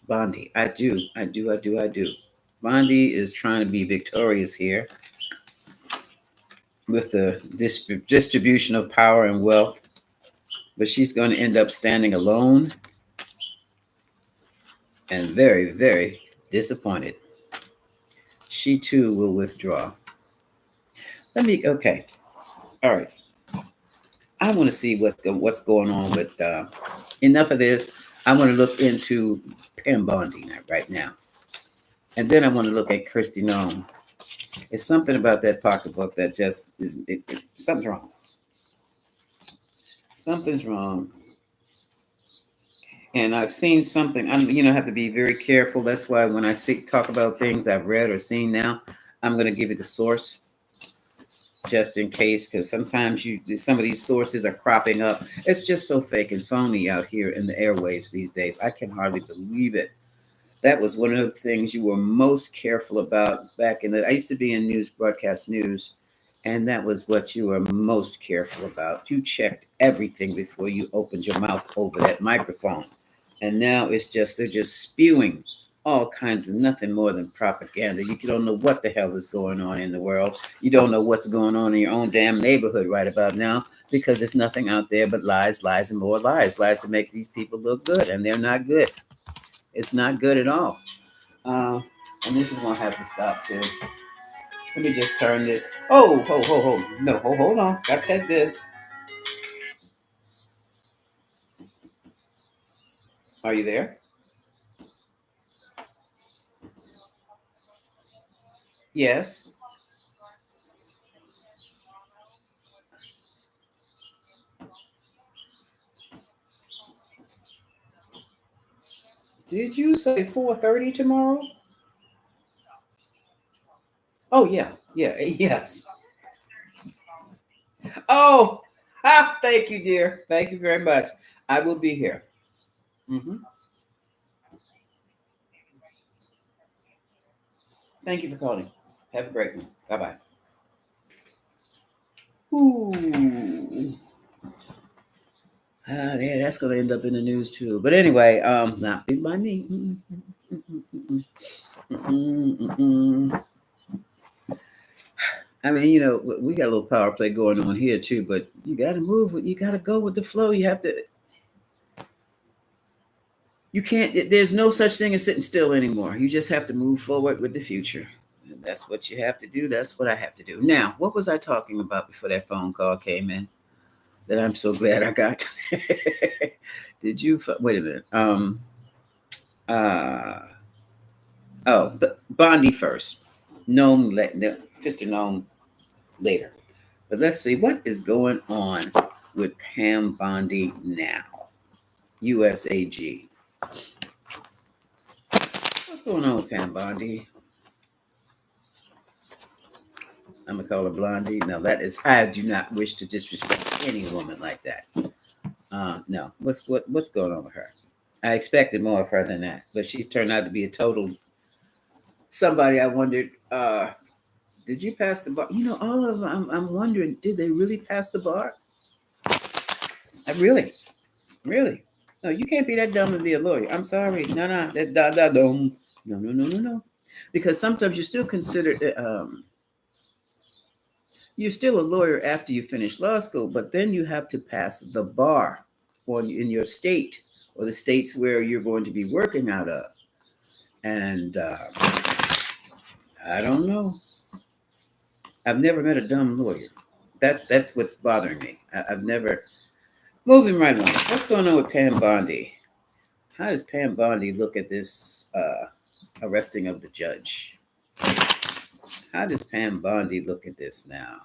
Bondi. I do. Bondi is trying to be victorious here with the distribution of power and wealth, but she's going to end up standing alone and very, very disappointed. She too will withdraw. Okay. All right. I want to see what's going on with enough of this. I want to look into Pam Bondi right now. And then I want to look at Kirsten Noem. It's something about that pocketbook that just is, something's wrong. Something's wrong. And I've seen something, I have to be very careful. That's why when I talk about things I've read or seen now, I'm going to give you the source just in case, because sometimes some of these sources are cropping up. It's just so fake and phony out here in the airwaves these days. I can hardly believe it. That was one of the things you were most careful about back in I used to be in broadcast news, and that was what you were most careful about. You checked everything before you opened your mouth over that microphone. And now they're just spewing all kinds of nothing more than propaganda. You don't know what the hell is going on in the world. You don't know what's going on in your own damn neighborhood right about now, because there's nothing out there but lies, lies, and more lies. Lies to make these people look good, and they're not good. It's not good at all. And this is going to have to stop too. Let me just turn this. Oh, no, hold on. Got to take this. Are you there? Yes. Did you say 4:30 tomorrow? Oh yeah, yes. Oh, thank you, dear. Thank you very much. I will be here. Mm-hmm. Thank you for calling. Have a great one. Bye bye. Ooh. Yeah, that's gonna end up in the news too. But anyway, not be by me. I mean, we got a little power play going on here too, but you got to move. You got to go with the flow. You have to. You can't. There's no such thing as sitting still anymore. You just have to move forward with the future. And that's what you have to do. That's what I have to do. Now, what was I talking about before that phone call came in? That I'm so glad I got. Did you? Wait a minute. The Bondi first. Noem, Mr. Noem later. But let's see what is going on with Pam Bondi now. USAG. What's going on with Pam Bondi? I'm gonna call her Blondie. No, that is. I do not wish to disrespect any woman like that. No. What's going on with her? I expected more of her than that, but she's turned out to be a total somebody. I wondered, did you pass the bar? All of them. I'm wondering, did they really pass the bar? Really. No, you can't be that dumb and be a lawyer. I'm sorry. No, no. Because sometimes you're still considered. You're still a lawyer after you finish law school, but then you have to pass the bar in your state or the states where you're going to be working out of. And I don't know. I've never met a dumb lawyer. That's what's bothering me. I've never. Moving right along. What's going on with Pam Bondi? How does Pam Bondi look at this arresting of the judge. How does Pam Bondi look at this now?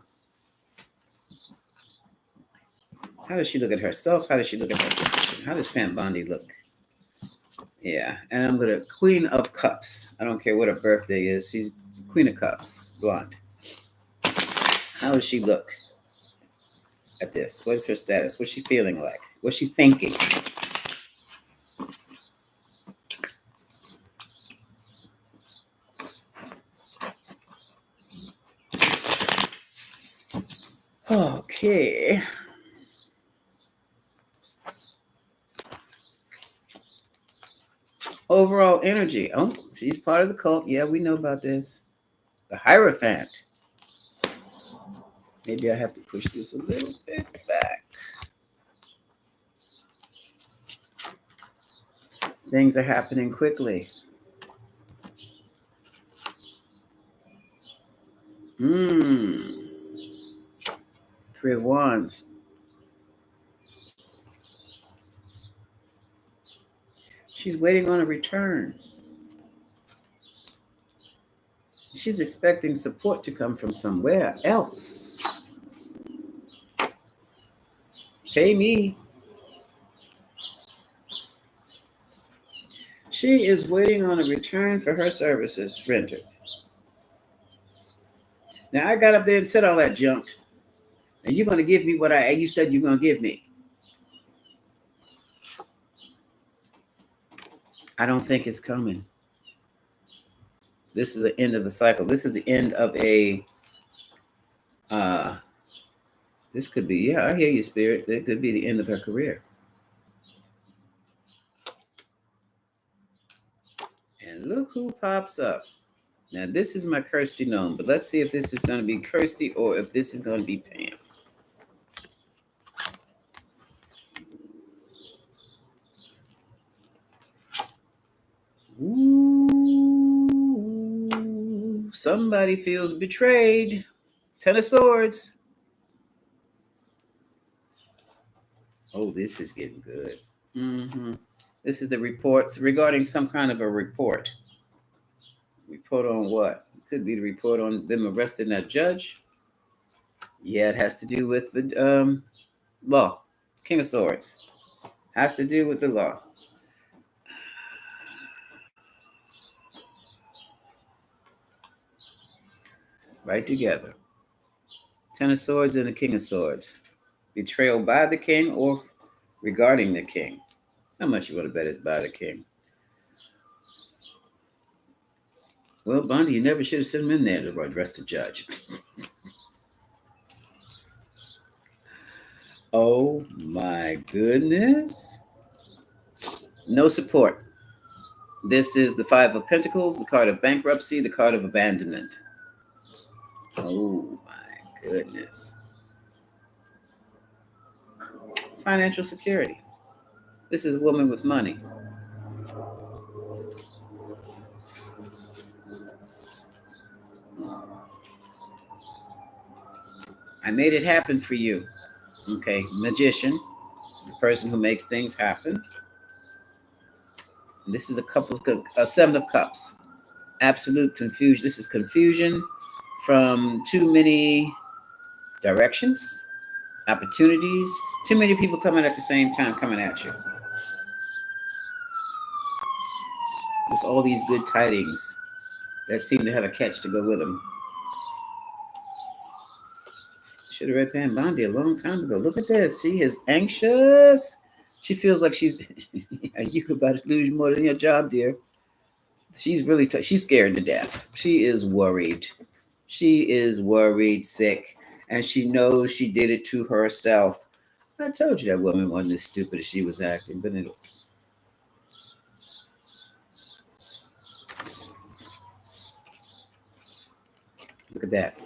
How does she look at herself? How does she look at her position? How does Pam Bondi look? Yeah, and I'm going to Queen of Cups. I don't care what her birthday is. She's Queen of Cups, blonde. How does she look at this? What is her status? What's she feeling like? What's she thinking? Okay. Overall energy. Oh, she's part of the cult. Yeah, we know about this. The Hierophant. Maybe I have to push this a little bit back. Things are happening quickly. Three of Wands. She's waiting on a return. She's expecting support to come from somewhere else. Pay me. She is waiting on a return for her services rendered. Now I got up there and said all that junk, and you're going to give me what you said you're going to give me. I don't think it's coming. This is the end of the cycle. This is the end of a. This could be, I hear you, Spirit. It could be the end of her career. And look who pops up. Now, this is my Kirsten Noem, but let's see if this is going to be Kirsty or if this is going to be Pam. Ooh, somebody feels betrayed. 10 of Swords. Oh, this is getting good. This is the reports regarding some kind of a report. Report on what? It could be the report on them arresting that judge. Yeah, it has to do with the law. King of Swords. Has to do with the law. Right together. 10 of Swords and the King of Swords. Betrayal by the king or regarding the king. How much you want to bet it's by the king? Well, Bondi, you never should have sent him in there to address the judge. Oh my goodness. No support. This is the Five of Pentacles, the card of bankruptcy, the card of abandonment. Oh my goodness. Financial security. This is a woman with money. I made it happen for you. Okay, magician, the person who makes things happen. And this is a 7 of Cups. Absolute confusion. This is confusion from too many directions, opportunities, too many people coming at the same time coming at you. There's all these good tidings that seem to have a catch to go with them. Should have read Pam Bondi a long time ago. Look at this. She is anxious. She feels like she's you about to lose more than your job, dear. She's really she's scared to death. She is worried. She is worried, sick, and she knows she did it to herself. I told you that woman wasn't as stupid as she was acting, but anyway. Look at that.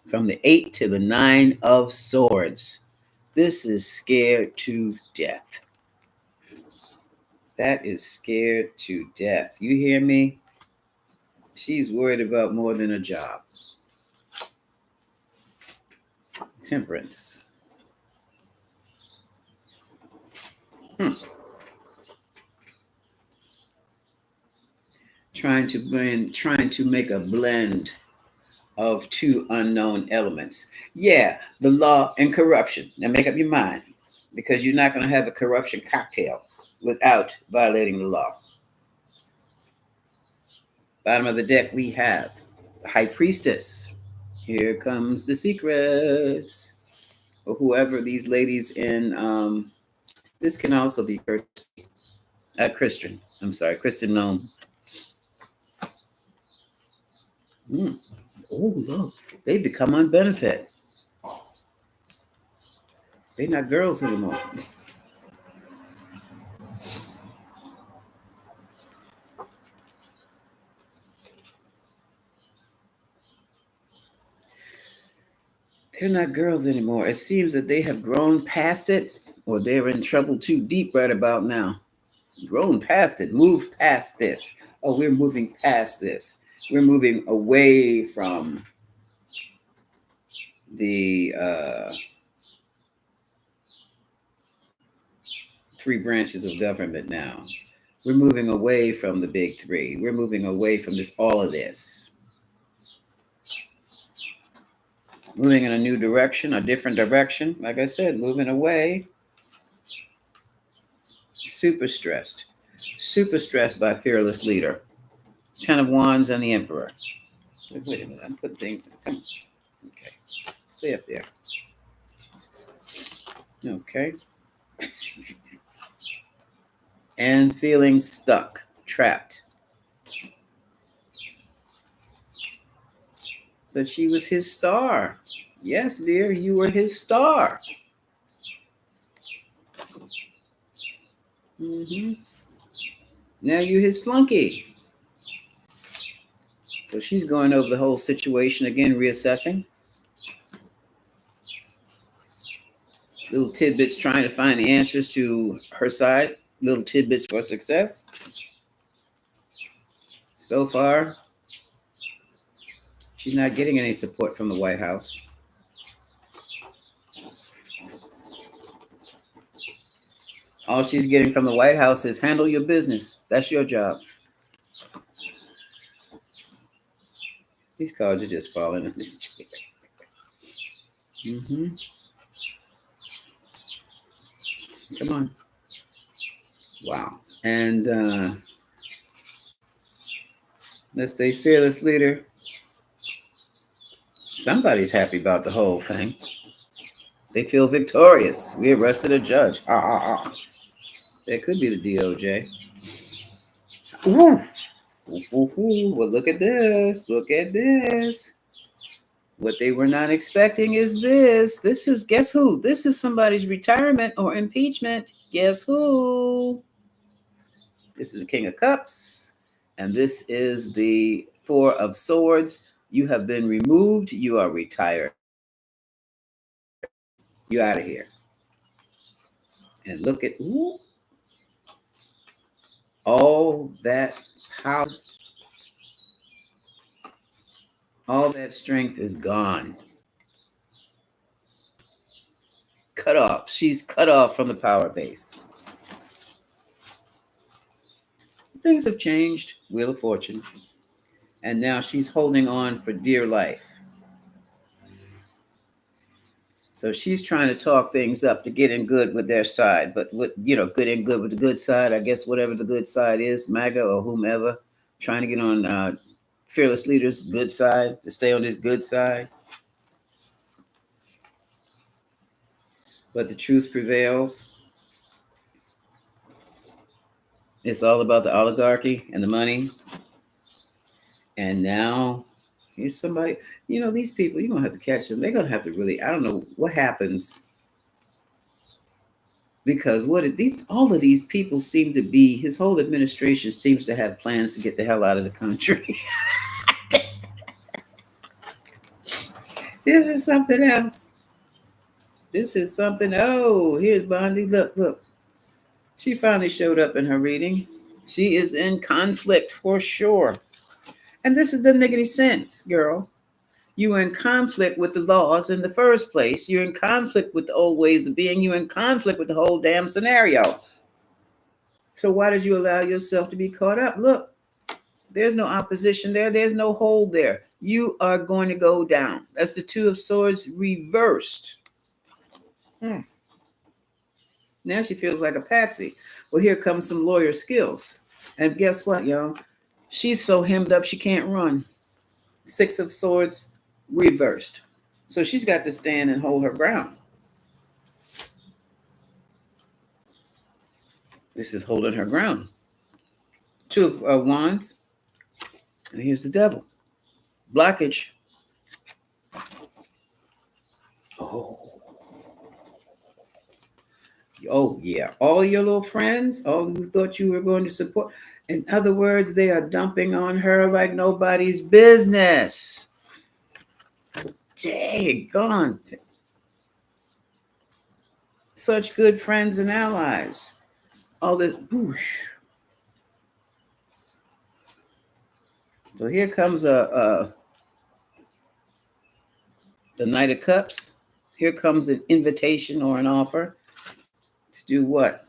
From the 8 to the 9 of Swords. This is scared to death. That is scared to death. You hear me? She's worried about more than a job. Temperance. trying to make a blend of two unknown elements. Yeah, the law and corruption. Now make up your mind, because you're not going to have a corruption cocktail without violating the law. Bottom of the deck, we have the high priestess. Here comes the secrets. Or whoever these ladies in, this can also be Kirsten. I'm sorry, Kirsten Noem. Oh, look, they become on benefit. They're not girls anymore. They're not girls anymore. It seems that they have grown past it, or they're in trouble too deep right about now. Grown past it, moved past this. Oh, we're moving past this. We're moving away from the three branches of government now. We're moving away from the big three. We're moving away from all of this. Moving in a new direction, a different direction. Like I said, moving away. Super stressed by fearless leader. 10 of Wands and the Emperor. Wait a minute, I'm putting things. Come. Okay, stay up there. Okay. And feeling stuck, trapped. But she was his star. Yes, dear, you were his star. Now you're his flunky. So she's going over the whole situation again, reassessing. Little tidbits trying to find the answers to her side. Little tidbits for success. So far, she's not getting any support from the White House. All she's getting from the White House is handle your business. That's your job. These cards are just falling in this chair. Come on. Wow. And let's say fearless leader. Somebody's happy about the whole thing. They feel victorious. We arrested a judge. That could be the DOJ. Ooh. Well, look at this. Look at this. What they were not expecting is this. This is, guess who? This is somebody's retirement or impeachment. Guess who? This is the King of Cups. And this is the Four of Swords. You have been removed. You are retired. You're out of here. And look at all that power. All that strength is gone. Cut off. She's cut off from the power base. Things have changed. Wheel of Fortune. And now she's holding on for dear life. So she's trying to talk things up to get in good with their side. But good in good with the good side, I guess whatever the good side is, MAGA or whomever, trying to get on fearless leaders' good side, to stay on this good side. But the truth prevails. It's all about the oligarchy and the money. And now here's somebody, these people, you're going to have to catch them. They're going to have to really, I don't know what happens. Because all of these people seem to be, his whole administration seems to have plans to get the hell out of the country. This is something else. This is something. Oh, here's Bondi. Look. She finally showed up in her reading. She is in conflict for sure. And this doesn't make any sense, girl. You were in conflict with the laws in the first place. You're in conflict with the old ways of being. You're in conflict with the whole damn scenario. So why did you allow yourself to be caught up? Look, There's no opposition there. There's no hold there. You are going to go down. That's the Two of Swords reversed. Now she feels like a patsy. Well, here comes some lawyer skills. And guess what, y'all? She's so hemmed up she can't run. Six of Swords reversed. So she's got to stand and hold her ground. This is holding her ground. Two of Wands. And here's the Devil. Blockage. Oh, yeah. All your little friends, all you thought you were going to support. In other words, they are dumping on her like nobody's business. Daggone. Such good friends and allies. All this boosh. So here comes the Knight of Cups. Here comes an invitation or an offer to do what?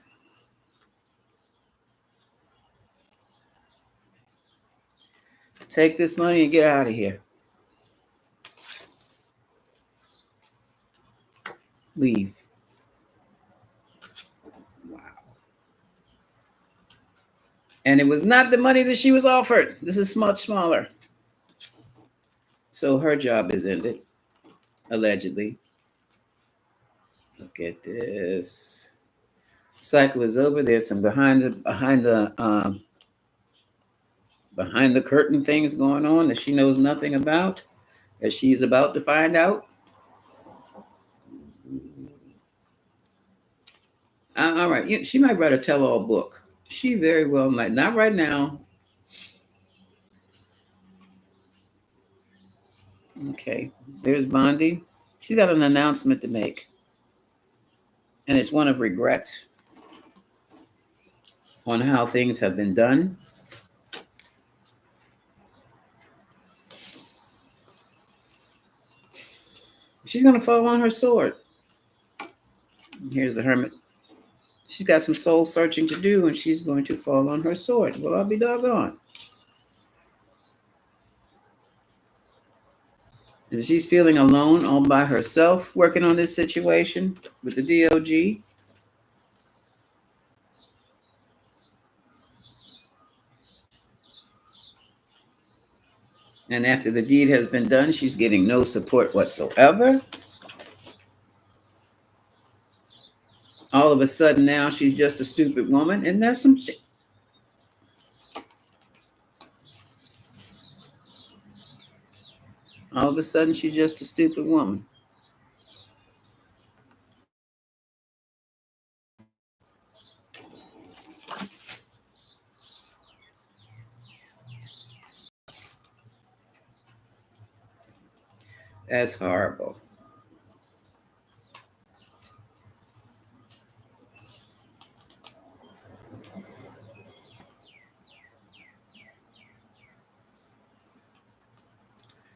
Take this money and get out of here. Leave. Wow. And it was not the money that she was offered. This is much smaller. So her job is ended, allegedly. Look at this. Cycle is over. There's some behind the curtain things going on that she knows nothing about, that she's about to find out. All right, she might write a tell-all book. She very well might. Not right now. Okay, there's Bondi. She's got an announcement to make, and it's one of regret on how things have been done. She's going to fall on her sword. Here's the Hermit. She's got some soul searching to do, and she's going to fall on her sword. Well, I'll be doggone. And she's feeling alone all by herself working on this situation with the DOG. And after the deed has been done, she's getting no support whatsoever. All of a sudden now she's just a stupid woman, and that's some shit. All of a sudden she's just a stupid woman. That's horrible.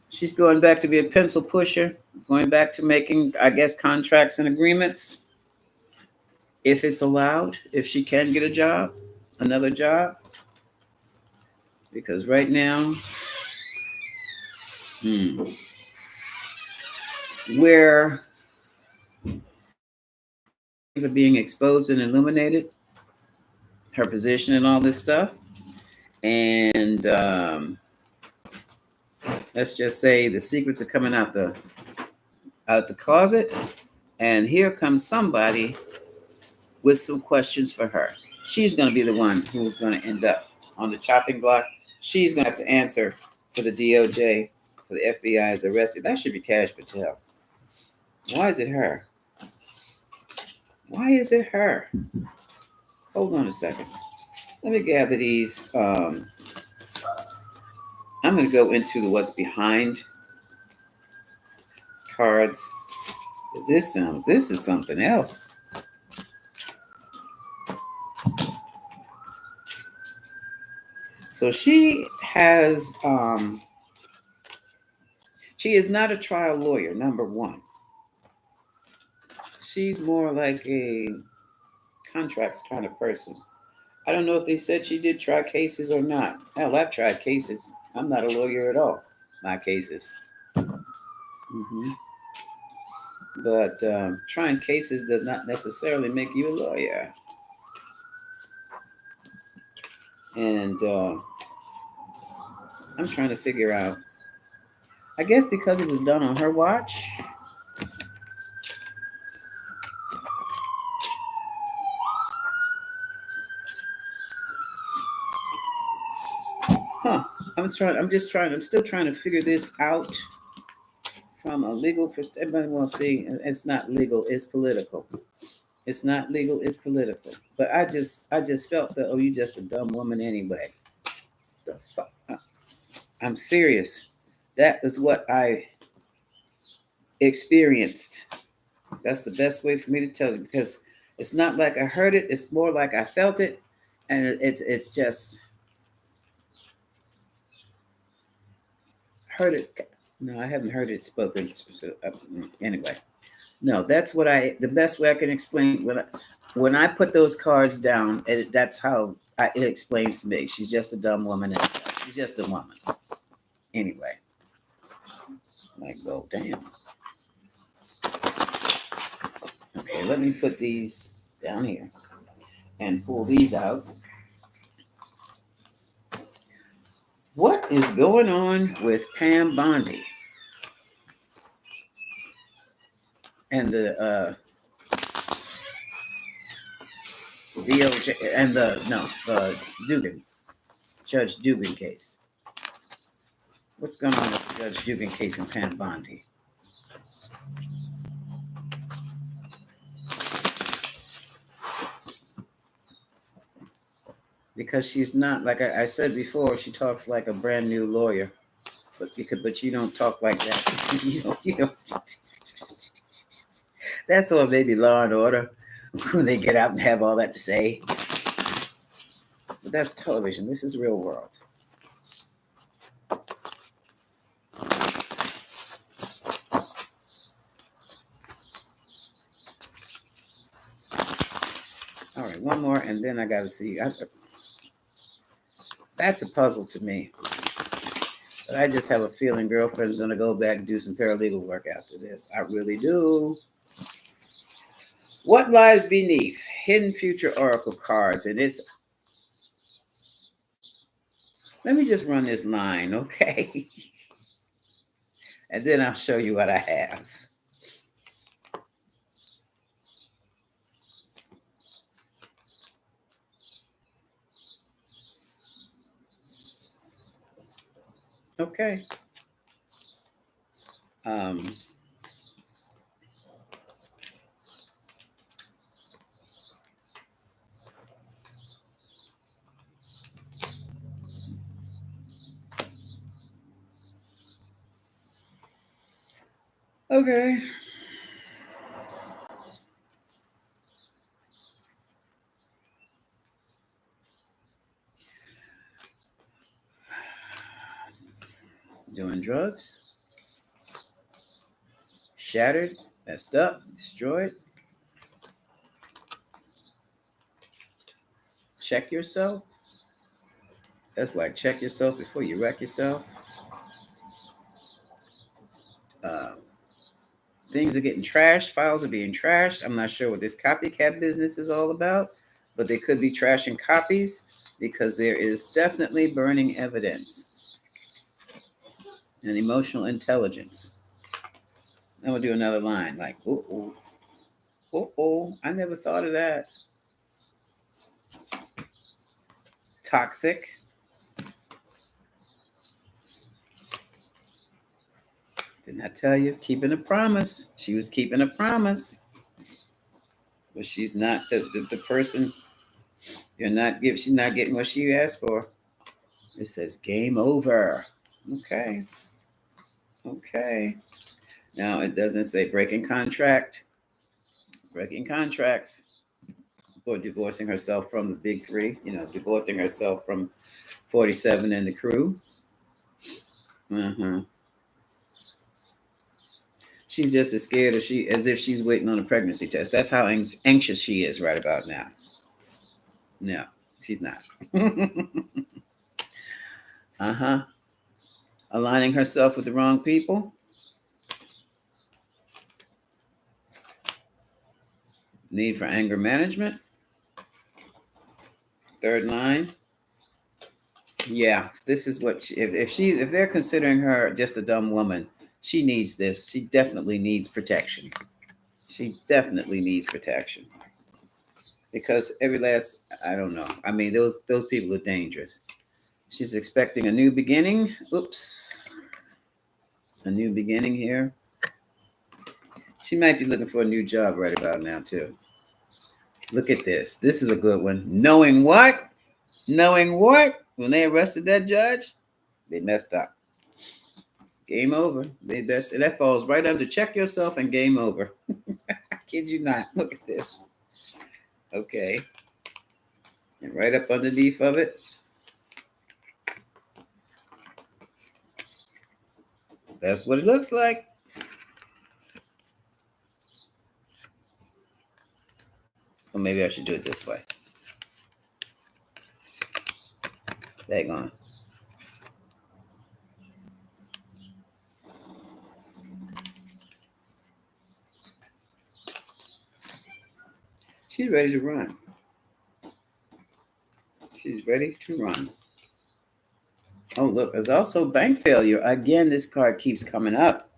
She's going back to be a pencil pusher, going back to making, I guess, contracts and agreements. If it's allowed, if she can get a job, another job. Because right now, where things are being exposed and illuminated, her position and all this stuff, and let's just say the secrets are coming out the closet, and here comes somebody with some questions for her. She's going to be the one who's going to end up on the chopping block. She's going to have to answer for the DOJ, for the FBI is arrested. That should be Cash Patel. Why is it her? Why is it her? Hold on a second. Let me gather these. I'm going to go into the what's behind cards. This is something else. So she has, she is not a trial lawyer, number one. She's more like a contracts kind of person. I don't know if they said she did try cases or not. Hell, I've tried cases. I'm not a lawyer at all. My cases. Hmm. But trying cases does not necessarily make you a lawyer. And I'm trying to figure out. I guess because it was done on her watch. Huh. I'm still trying to figure this out from a legal perspective. Well, see, it's not legal, it's political. It's not legal, it's political. But I just felt that, oh, you just a dumb woman anyway. The fuck? I'm serious. That is what I experienced. That's the best way for me to tell you, because it's not like I heard it, it's more like I felt it. And it's just heard it. No, I haven't heard it spoken. Anyway, no, that's what the best way I can explain when I put those cards down. That's how it explains to me. She's just a dumb woman. She's just a woman. Anyway, like, well, damn. Okay, let me put these down here and pull these out. What is going on with Pam Bondi and the DOJ and the Dugan, Judge Dugan case? What's going on with the Judge Dugan case and Pam Bondi? Because she's not, like I said before, she talks like a brand new lawyer, but you don't talk like that. you don't. That's all maybe Law and Order when they get out and have all that to say. But that's television. This is real world. All right, one more, and then I got to see. That's a puzzle to me. But I just have a feeling girlfriend's going to go back and do some paralegal work after this. I really do. What lies beneath? Hidden future oracle cards. And it's... Let me just run this line, okay? And then I'll show you what I have. Okay. Okay. Doing drugs. Shattered, messed up, destroyed. Check yourself. That's like check yourself before you wreck yourself. Things are getting trashed. Files are being trashed. I'm not sure what this copycat business is all about, but they could be trashing copies because there is definitely burning evidence and emotional intelligence. I'm going to do another line like, I never thought of that. Toxic. Didn't I tell you? Keeping a promise. She was keeping a promise. But she's not the person. She's not getting what she asked for. It says game over. Okay. Now it doesn't say breaking contracts or divorcing herself from the big three, divorcing herself from 47 and the crew. She's just as scared as if she's waiting on a pregnancy test. That's how anxious she is right about now. No, She's not. Aligning herself with the wrong people. Need for anger management. Third line. Yeah, this is what if they're considering her just a dumb woman, she needs this. She definitely needs protection. She definitely needs protection. Because I don't know. I mean, those people are dangerous. She's expecting a new beginning. Oops. A new beginning here. She might be looking for a new job right about now, too. Look at this. This is a good one. Knowing what? Knowing what? When they arrested that judge, they messed up. Game over. That falls right under check yourself and game over. I kid you not. Look at this. Okay. And right up underneath of it. That's what it looks like. Or maybe I should do it this way. Dang on. She's ready to run. She's ready to run. Oh, look, there's also bank failure. Again, this card keeps coming up.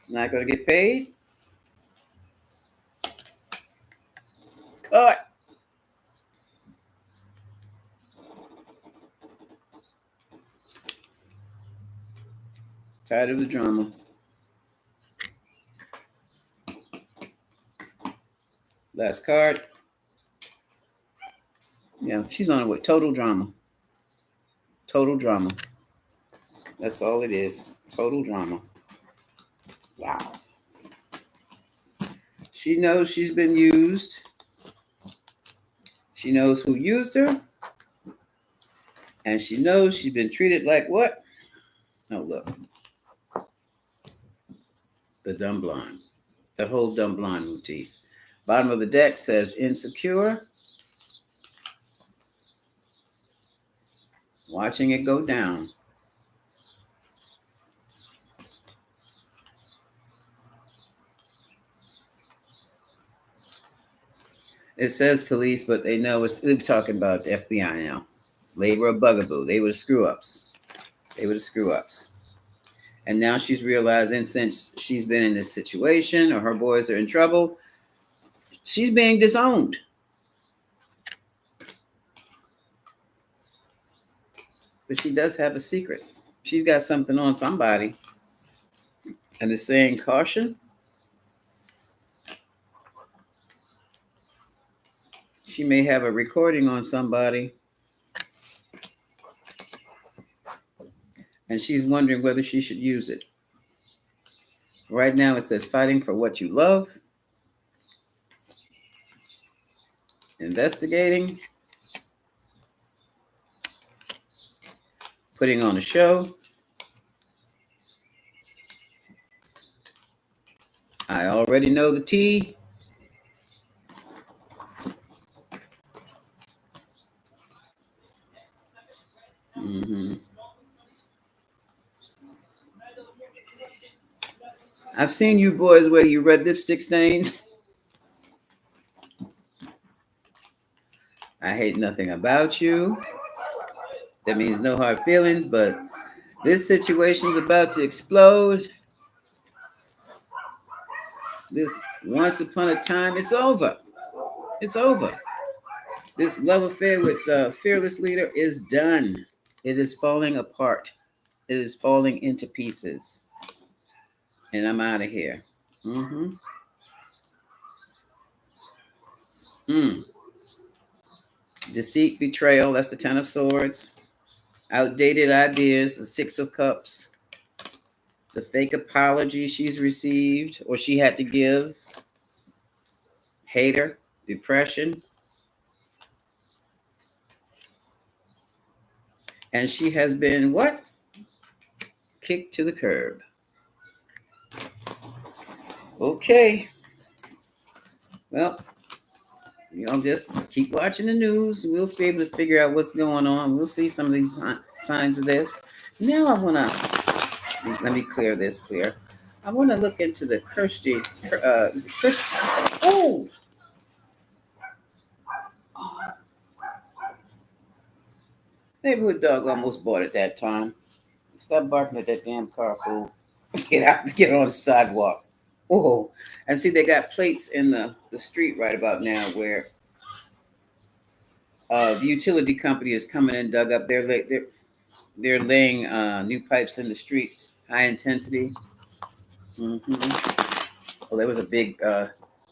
Not going to get paid? Cut. Tired of the drama. Last card. Yeah, she's on it with total drama. Total drama. That's all it is. Total drama. Wow. She knows she's been used. She knows who used her. And she knows she's been treated like what? Oh, look. The dumb blonde. That whole dumb blonde motif. Bottom of the deck says insecure. Watching it go down. It says police, but they know they're talking about the FBI now. They were a bugaboo. They were the screw-ups. And now she's realizing since she's been in this situation or her boys are in trouble, she's being disowned. But she does have a secret. She's got something on somebody. And it's saying caution. She may have a recording on somebody. And she's wondering whether she should use it. Right now it says fighting for what you love. Investigating. Putting on a show. I already know the tea. I've seen you boys wear your red lipstick stains. I hate nothing about you. That means no hard feelings, but this situation's about to explode. This once upon a time, it's over. It's over. This love affair with the fearless leader is done. It is falling apart. It is falling into pieces. And I'm out of here. Deceit, betrayal, that's the 10 of swords. Outdated ideas, the 6 of cups. The fake apology she's received or she had to give. Hater, depression. And she has been what? Kicked to the curb. Okay. Well, just keep watching the news. We'll be able to figure out what's going on. We'll see some of these signs of this. Now I want to, let me clear this clear. I want to look into the Kirsty, is it Kirsty? Oh! Neighborhood dog almost bought it that time. Stop barking at that damn car, fool. Get on the sidewalk. Oh, and see, they got plates in the street right about now where the utility company is coming and dug up. They're laying new pipes in the street, high intensity. Well, there was a big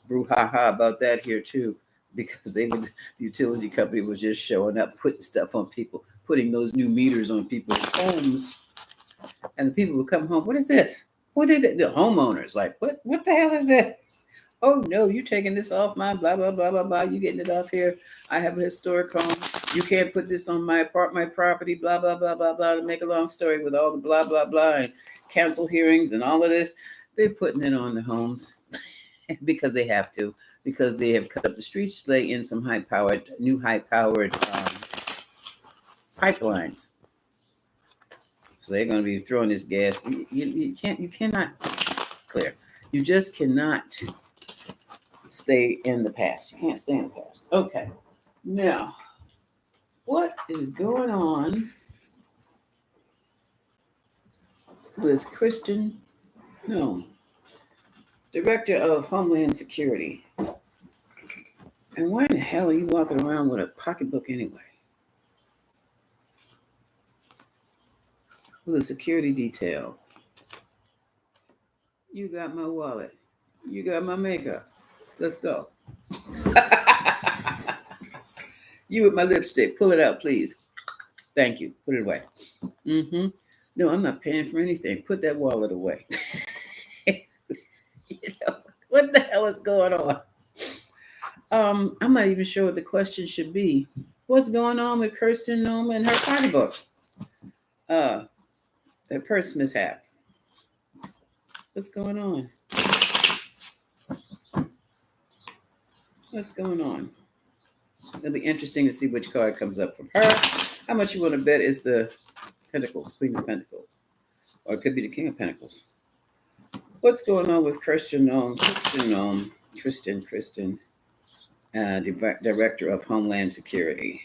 brouhaha about that here too, because the utility company was just showing up, putting stuff on people, putting those new meters on people's homes, and the people would come home. What is this? What did the homeowners like? What the hell is this? Oh no, you're taking this off my blah blah blah blah blah. You getting it off here? I have a historic home. You can't put this on my property. Blah blah blah blah blah. To make a long story, with all the blah blah blah and council hearings and all of this, they're putting it on the homes because they have to, because they have cut up the streets to lay in some new high powered pipelines. So they're going to be throwing this gas. You cannot clear. You just cannot stay in the past. You can't stay in the past. Okay. Now, what is going on with Kirsten Noem, Director of Homeland Security? And why in the hell are you walking around with a pocketbook anyway? With a security detail. You got my wallet. You got my makeup. Let's go. You with my lipstick. Pull it out, please. Thank you. Put it away. No, I'm not paying for anything. Put that wallet away. What the hell is going on? I'm not even sure what the question should be. What's going on with Kirsten Noem and her pocketbook? That purse mishap. What's going on? What's going on? It'll be interesting to see which card comes up from her. How much you want to bet is the Pentacles, Queen of Pentacles? Or it could be the King of Pentacles. What's going on with Kirsten Noem? Kirsten, Director of Homeland Security.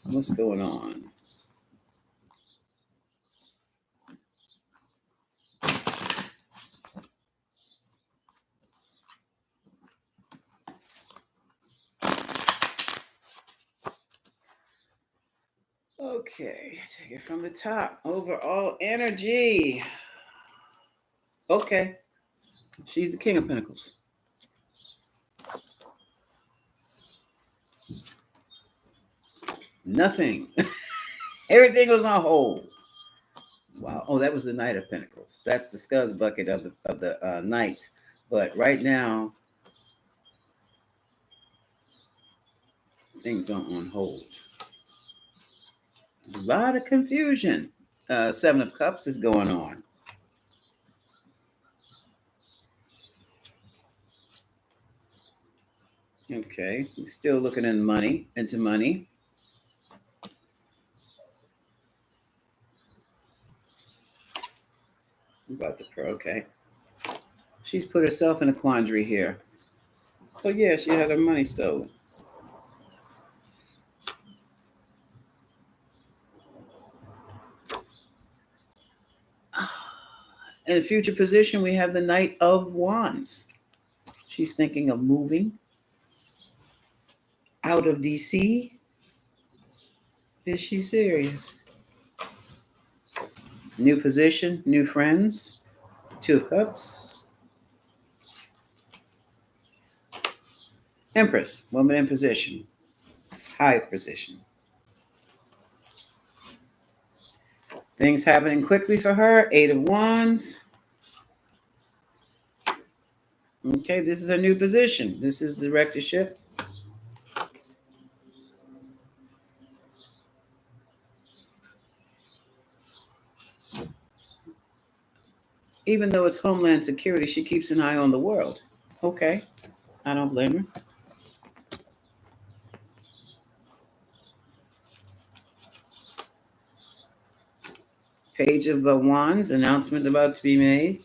What's going on? Okay, take it from the top. Overall energy. Okay. She's the King of Pentacles. Nothing. Everything was on hold. Wow. Oh, that was the Knight of Pentacles. That's the scuzz bucket of the Knights. But right now, things are on hold. A lot of confusion. Seven of Cups is going on. Okay, still looking into money. About the Pearl, okay. She's put herself in a quandary here. So yeah, she had her money stolen. In a future position, we have the Knight of Wands. She's thinking of moving out of DC. Is she serious? New position, new friends. Two of Cups. Empress, woman in position. High position. Things happening quickly for her. Eight of Wands. Okay, this is a new position. This is directorship. Even though it's Homeland Security, she keeps an eye on the world. Okay. I don't blame her. Page of Wands, announcement about to be made.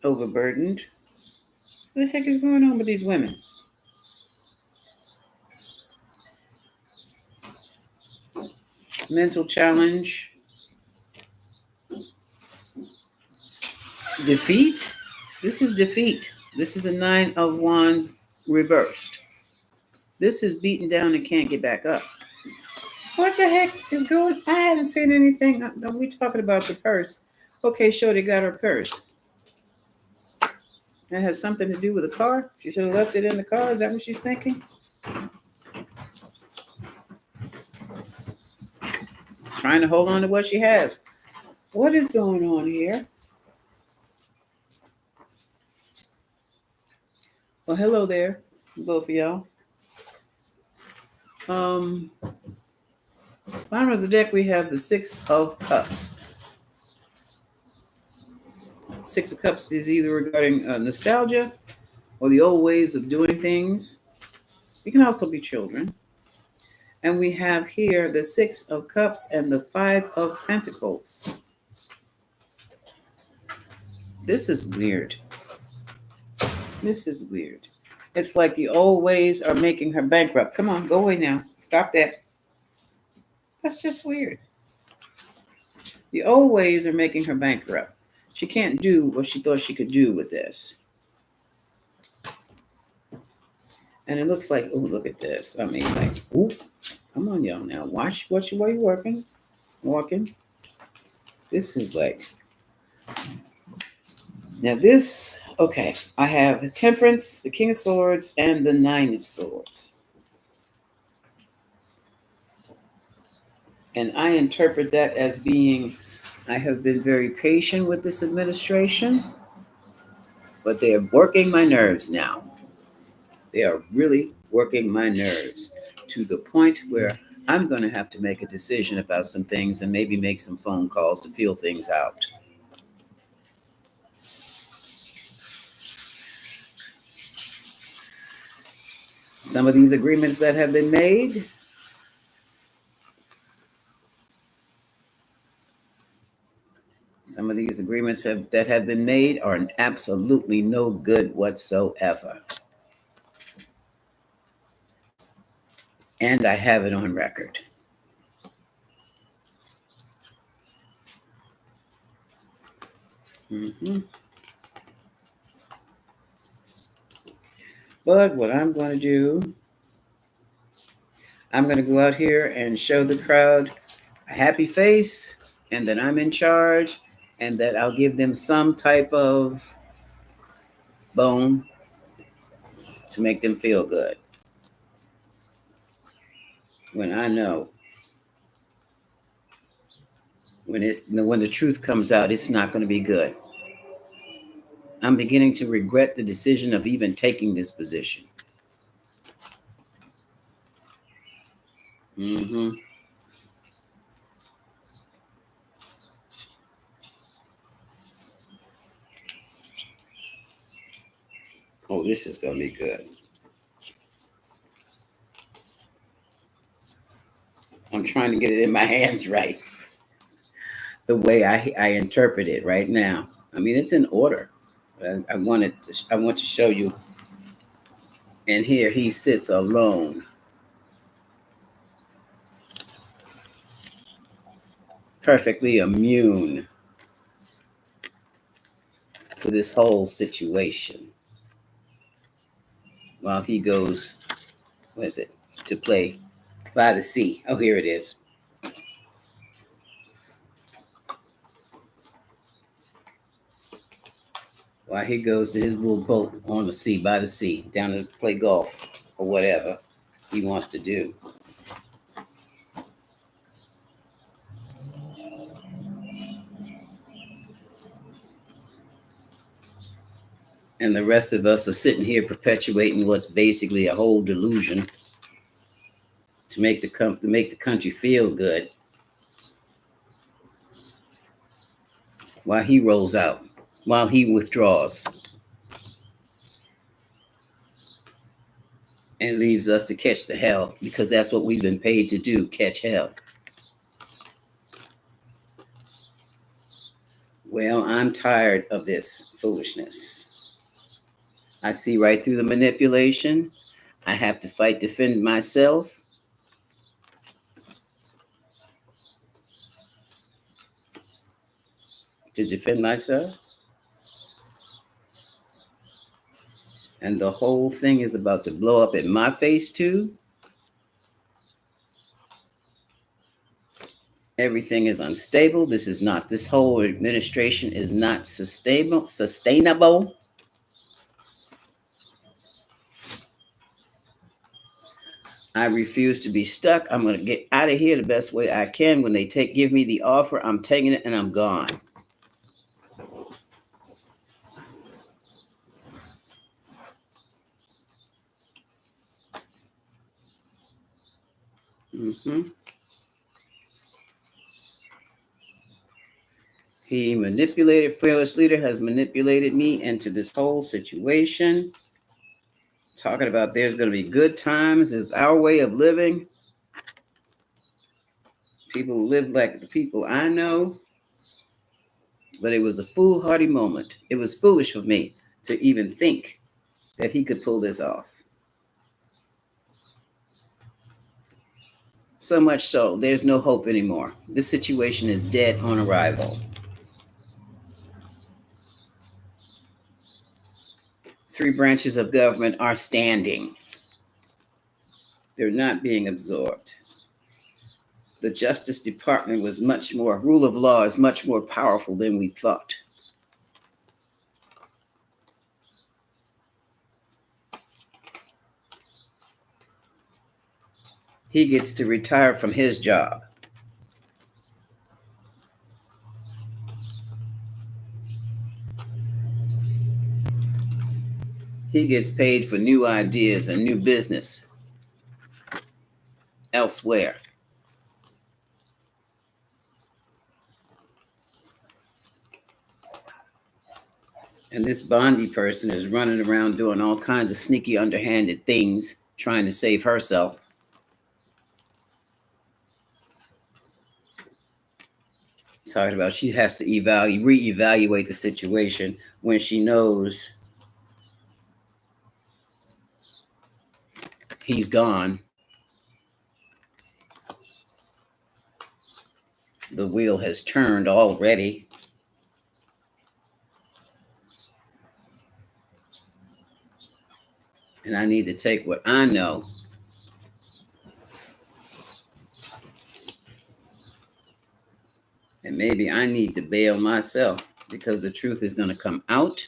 Overburdened. What the heck is going on with these women? Mental challenge. Defeat. This is defeat. This is the 9 of Wands reversed. This is beaten down and can't get back up. What the heck is going on? I haven't seen anything. We're talking about the purse. Okay, Shorty got her purse. That has something to do with the car? She should have left it in the car. Is that what she's thinking? Trying to hold on to what she has. What is going on here? Well, hello there, both of y'all. Bottom of the deck, we have the 6 of Cups. 6 of Cups is either regarding nostalgia or the old ways of doing things. It can also be children. And we have here the 6 of Cups and the 5 of Pentacles. This is weird. This is weird. It's like the old ways are making her bankrupt. Come on, go away now. Stop that. That's just weird. The old ways are making her bankrupt. She can't do what she thought she could do with this. And it looks like, oh, look at this. I mean, like, ooh, come on, y'all now. Watch what you while you're walking. This is like, now this, okay, I have the Temperance, the King of Swords, and the 9 of Swords. And I interpret that as being, I have been very patient with this administration, but they are working my nerves now. They are really working my nerves to the point where I'm going to have to make a decision about some things and maybe make some phone calls to feel things out. Some of these agreements that have been made, that have been made are absolutely no good whatsoever. And I have it on record. But what I'm going to do, I'm going to go out here and show the crowd a happy face and that I'm in charge and that I'll give them some type of bone to make them feel good. When I know when the truth comes out, it's not going to be good. I'm beginning to regret the decision of even taking this position. Oh, this is going to be good. I'm trying to get it in my hands right. The way I interpret it right now. I mean, it's in order. I want to show you. And here he sits alone. Perfectly immune to this whole situation. While he goes, what is it, to play by the sea. Oh, here it is. While he goes to his little boat on the sea, by the sea, down to play golf or whatever he wants to do. And the rest of us are sitting here perpetuating what's basically a whole delusion to make the country feel good, while he rolls out, while he withdraws. and leaves us to catch the hell, because that's what we've been paid to do, catch hell. Well, I'm tired of this foolishness. I see right through the manipulation. I have to fight, defend myself. To defend myself. And the whole thing is about to blow up in my face too. Everything is unstable. This whole administration is not sustainable. I refuse to be stuck. I'm going to get out of here the best way I can. When they give me the offer, I'm taking it and I'm gone. He manipulated, fearless leader has manipulated me into this whole situation. Talking about there's going to be good times is our way of living. People who live like the people I know. But it was a foolhardy moment. It was foolish of me to even think that he could pull this off. So much so, there's no hope anymore. This situation is dead on arrival. 3 branches of government are standing. They're not being absorbed. The Justice Department was much more, rule of law is much more powerful than we thought. He gets to retire from his job. He gets paid for new ideas and new business elsewhere. And this Bondi person is running around doing all kinds of sneaky, underhanded things, trying to save herself. Talking about she has to reevaluate the situation when she knows he's gone. The wheel has turned already. And I need to take what I know and maybe I need to bail myself, because the truth is going to come out.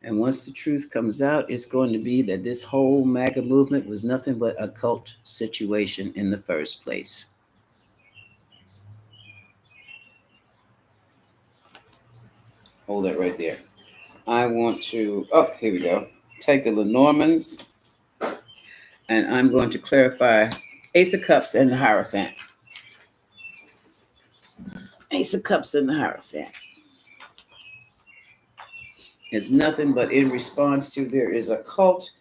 And once the truth comes out, it's going to be that this whole MAGA movement was nothing but a cult situation in the first place. Hold that right there. I want to, here we go. Take the Lenormands, and I'm going to clarify Ace of Cups and the Hierophant. Ace of Cups and the Hierophant. It's nothing but in response to, there is a cult.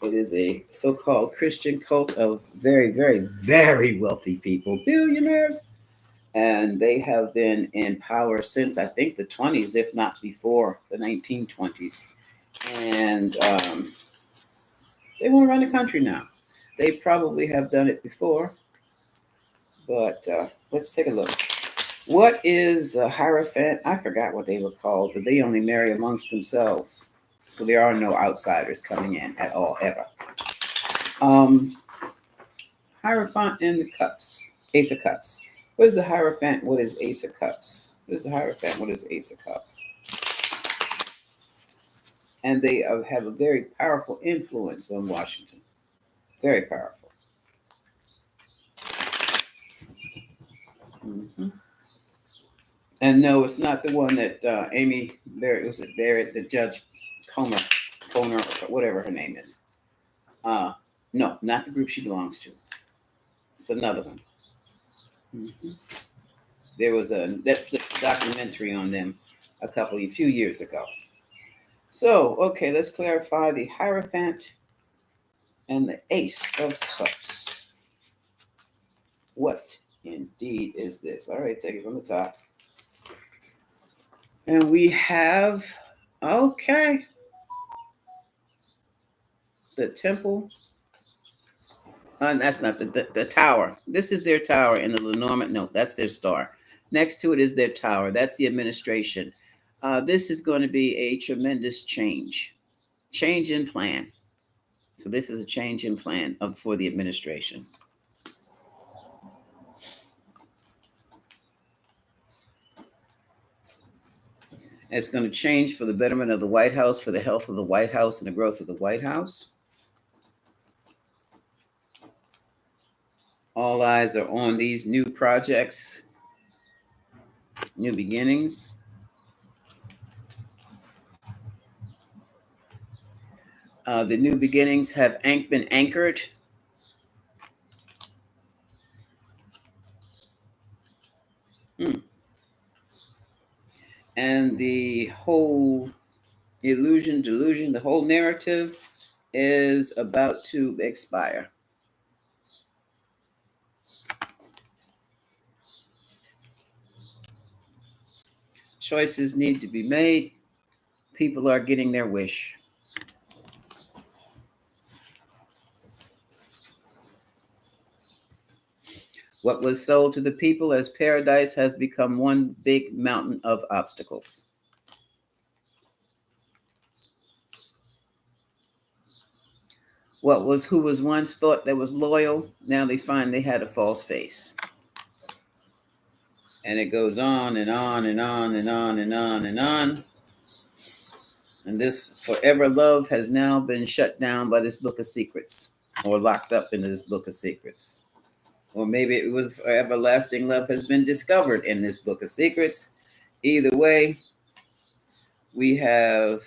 It is a so-called Christian cult of very, very, very wealthy people, billionaires. And they have been in power since, I think, the 20s, if not before the 1920s. And they want to run the country now. They probably have done it before. But let's take a look. What is a Hierophant? I forgot what they were called, but they only marry amongst themselves. So there are no outsiders coming in at all, ever. Hierophant in the cups. Ace of Cups. What is the Hierophant? What is Ace of Cups? What is the Hierophant? What is Ace of Cups? And they have a very powerful influence on Washington. Very powerful. Mm-hmm. And no, it's not the one that Amy Barrett, was it Barrett, the Judge Comer, or whatever her name is. No, not the group she belongs to. It's another one. There was a Netflix documentary on them a few years ago. So, okay, let's clarify the Hierophant and the Ace of Cups. What indeed is this? All right, take it from the top. And we have, okay, the Temple. That's not the tower. This is their tower in the Lenormand. No, that's their star. Next to it is their tower. That's the administration. This is going to be a tremendous change in plan. So this is a change in plan for the administration. It's going to change for the betterment of the White House, for the health of the White House and the growth of the White House. All eyes are on these new projects, new beginnings. The new beginnings have been anchored. And the whole delusion, the whole narrative is about to expire. Choices need to be made. People are getting their wish. What was sold to the people as paradise has become one big mountain of obstacles. Who was once thought that was loyal, now they find they had a false face. And it goes on and on and on and on and on and on. And this forever love has now been shut down by this book of secrets, or locked up into this book of secrets. Or maybe it was everlasting love has been discovered in this book of secrets. Either way, we have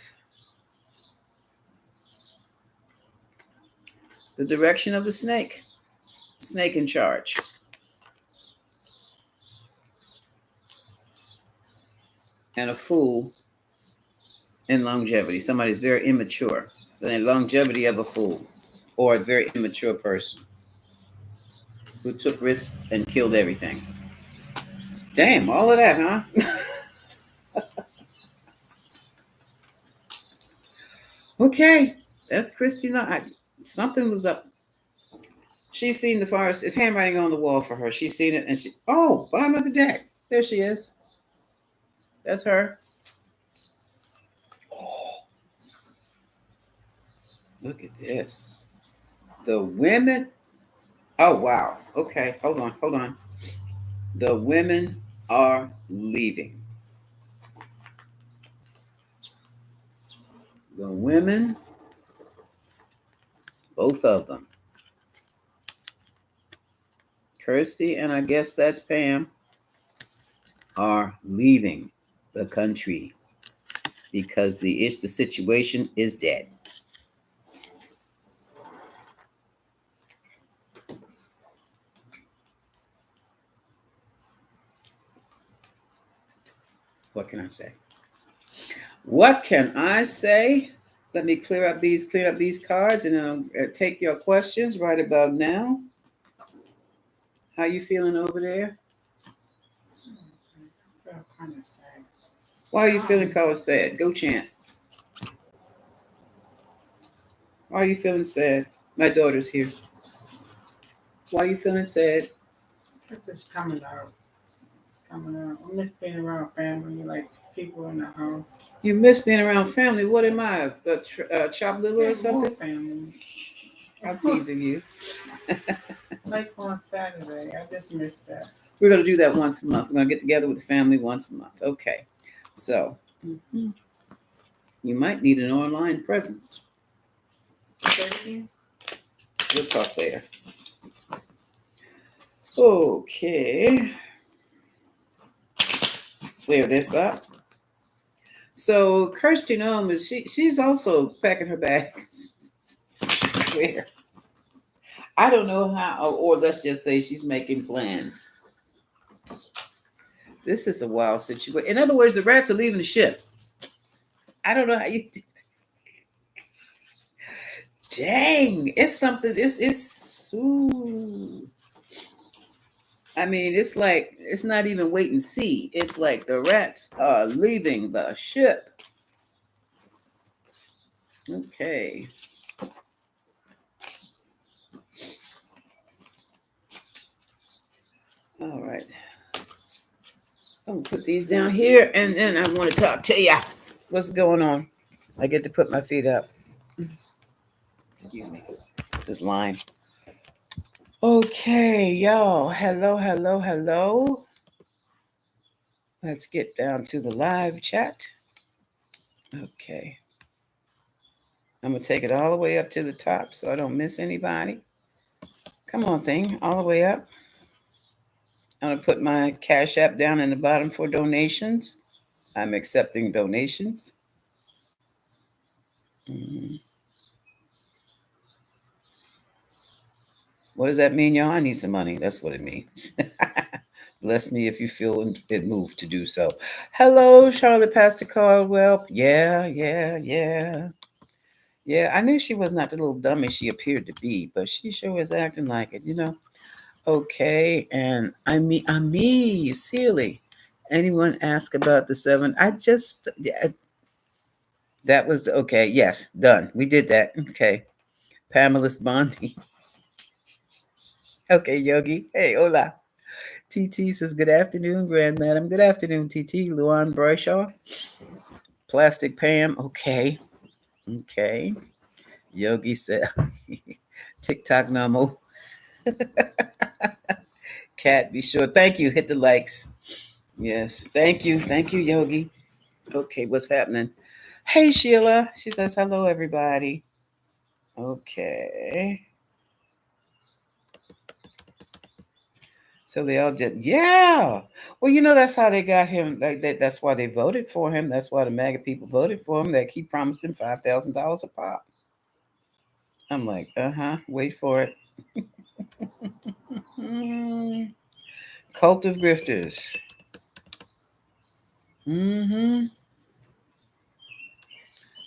the direction of the snake in charge. And a fool in longevity. Somebody's very immature. The longevity of a fool or a very immature person who took risks and killed everything. Damn, all of that, huh? Okay, that's Christina. Something was up. She's seen the forest. It's handwriting on the wall for her. She's seen it, and bottom of the deck. There she is. That's her. Oh, look at this. The women. Oh, wow. Okay, hold on. The women are leaving. The women, both of them, Kirsty and I guess that's Pam, are leaving the country because the situation is dead. What can I say? Let me clear up these cards, and then I'll take your questions right about now. How you feeling over there? Kind of sad. Why are you feeling kind of sad? Go chant. Why are you feeling sad? My daughter's here. Why are you feeling sad? It's just coming out. I miss being around family, like people in the house. You miss being around family. What am I? Chopped liver or something? Family. I'm teasing you. Like on Saturday. I just missed that. We're going to do that once a month. We're going to get together with the family once a month. Okay. So, you might need an online presence. We'll talk later. Okay. Clear this up. So Kirsten Noem she's also packing her bags. swear. I don't know how, or let's just say she's making plans. This is a wild situation. In other words, the rats are leaving the ship. I don't know how you do. Dang, it's something. It's. Ooh. I mean, it's like it's not even wait and see. It's like the rats are leaving the ship. Okay. All right. I'm gonna put these down here, and then I want to talk to you. What's going on? I get to put my feet up. Excuse me. This line. Okay, y'all. Hello, hello, hello. Let's get down to the live chat. Okay. I'm going to take it all the way up to the top so I don't miss anybody. Come on, thing. All the way up. I'm going to put my Cash App down in the bottom for donations. I'm accepting donations. Mm-hmm. What does that mean, y'all? I need some money. That's what it means. Bless me if you feel it moved to do so. Hello, Charlotte Pastor Caldwell. Yeah. Yeah, I knew she was not the little dummy she appeared to be, but she sure was acting like it, Okay, and I'm me, silly. Anyone ask about the 7? That was okay. Yes, done. We did that. Okay. Pamela's Bondi. Okay, Yogi. Hey, hola. TT says, good afternoon, Grand Madam. Good afternoon, TT. Luan Brayshaw. Plastic Pam. Okay. Yogi said, TikTok Namo. Cat, be sure. Thank you. Hit the likes. Yes. Thank you, Yogi. Okay, what's happening? Hey, Sheila. She says, hello, everybody. Okay. So they all did. Yeah. Well, that's how they got him. Like that's why they voted for him. That's why the MAGA people voted for him. That he promised him $5,000 a pop. I'm like, wait for it. Cult of grifters. Mm-hmm.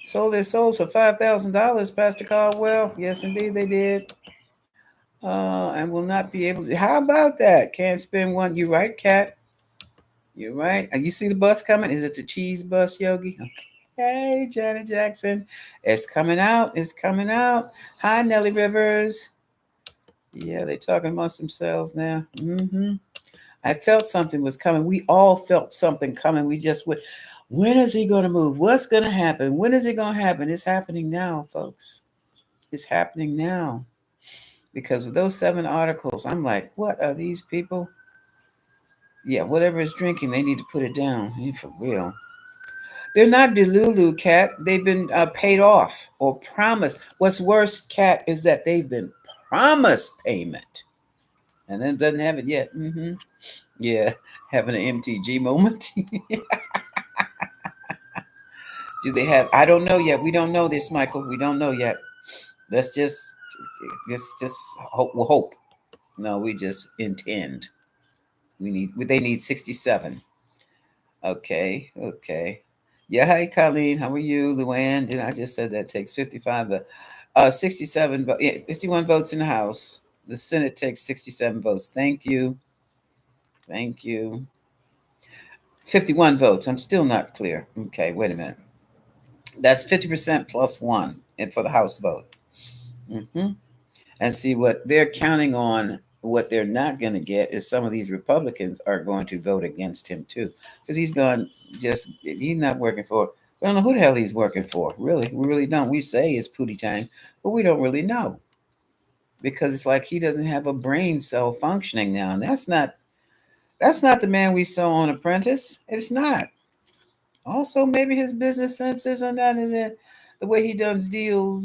Sold their souls for $5,000, Pastor Caldwell. Yes, indeed, they did. And will not be able to. How about that? Can't spend one. You right, Kat? You're right. You see the bus coming? Is it the cheese bus, Yogi? Okay. Hey, Janet Jackson. It's coming out. Hi, Nellie Rivers. Yeah, they're talking amongst themselves now. Mm-hmm. I felt something was coming. We all felt something coming. We just would. When is he going to move? What's going to happen? When is it going to happen? It's happening now, folks. It's happening now. Because with those 7 articles, I'm like, what are these people? Yeah, whatever is drinking, they need to put it down. For real. They're not Delulu, Cat. They've been paid off or promised. What's worse, Cat, is that they've been promised payment. And then doesn't have it yet. Mm-hmm. Yeah, having an MTG moment. Do they have? I don't know yet. We don't know this, Michael. We don't know yet. Let's just hope. We'll hope. No, we just intend. They need 67. Okay. Yeah, hi Colleen. How are you? Luann. I just said that takes 55 67 51 votes in the House. The Senate takes 67 votes. Thank you. 51 votes. I'm still not clear. Okay, wait a minute. That's 50% plus 1 and for the House vote. Mm-hmm. And see what they're counting on. What they're not going to get is some of these Republicans are going to vote against him too, because he's not working for. We don't know who the hell he's working for. Really, we really don't. We say it's Pootie time, but we don't really know, because it's like he doesn't have a brain cell functioning now, and that's not the man we saw on Apprentice. It's not. Also, maybe his business sense isn't that the way he does deals.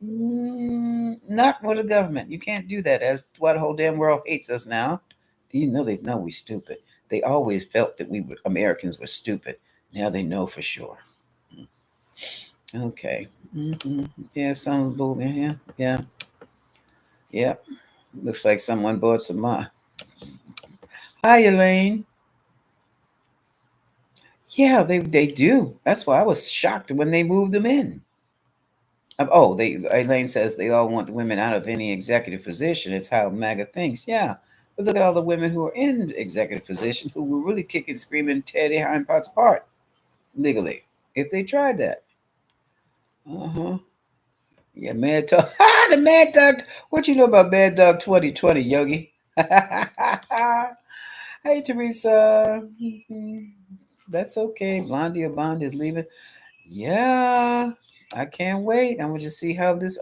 Not with the government. You can't do that. That's why the whole damn world hates us now. They know we're stupid. They always felt that Americans were stupid. Now they know for sure. Okay. Yeah, someone's moving here. Yeah. Yep. Looks like someone bought some. Hi, Elaine. Yeah, they do. That's why I was shocked when they moved them in. Oh, they Elaine says they all want women out of any executive position. It's how MAGA thinks. Yeah, but look at all the women who are in executive position who were really kicking, screaming, tear their hind parts apart legally if they tried that. Uh huh. Yeah, Mad Dog. The Mad Dog. What you know about Mad Dog 2020, Yogi? Hey, Teresa. That's okay. Blondie or Bond is leaving. Yeah, I can't wait. I'm gonna just see how this.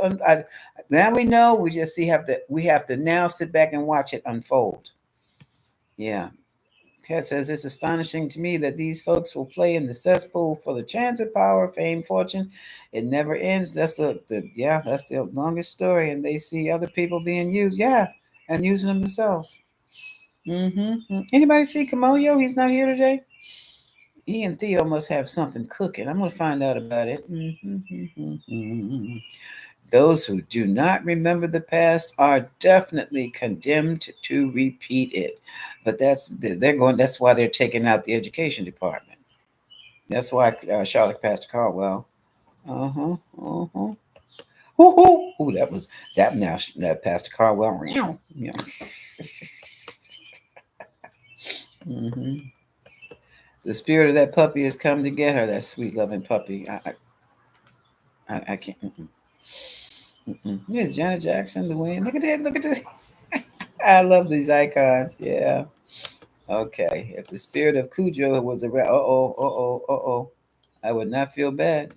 Now we know. We just see have to. We have to now sit back and watch it unfold. Yeah. Kat says it's astonishing to me that these folks will play in the cesspool for the chance of power, fame, fortune. It never ends. That's that's the longest story. And they see other people being used. Yeah, and using them themselves. Anybody see Kamoyo? He's not here today. He and Theo must have something cooking. I'm going to find out about it. Those who do not remember the past are definitely condemned to repeat it. But they're going. That's why they're taking out the education department. That's why Charlotte passed Caldwell. Uh huh. Uh huh. Ooh, that was that. Now that Pastor Caldwell. Yeah. hmm The spirit of that puppy has come to get her. That sweet, loving puppy. I can't. Yeah, Janet Jackson, Dwayne. Look at that. Look at that. I love these icons. Yeah. Okay. If the spirit of Cujo was around, I would not feel bad.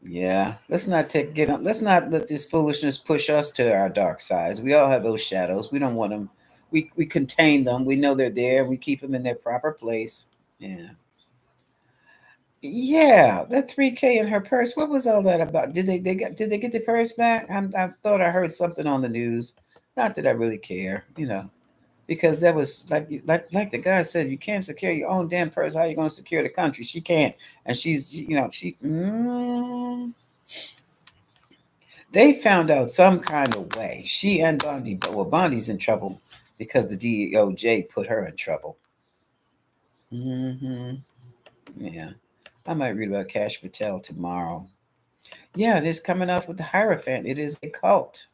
Yeah. Let's not get on. Let's not let this foolishness push us to our dark sides. We all have those shadows. We don't want them. We contain them. We know they're there. We keep them in their proper place. Yeah. Yeah, that 3K in her purse. What was all that about? Did they get the purse back? I thought I heard something on the news. Not that I really care, because that was like the guy said, you can't secure your own damn purse. How are you going to secure the country? She can't, and she's she. They found out some kind of way. She and Bondi, well, Bondi's in trouble because the DOJ put her in trouble. hmm Yeah, I might read about Cash Patel tomorrow. Yeah, it is coming off with the Hierophant. It is a cult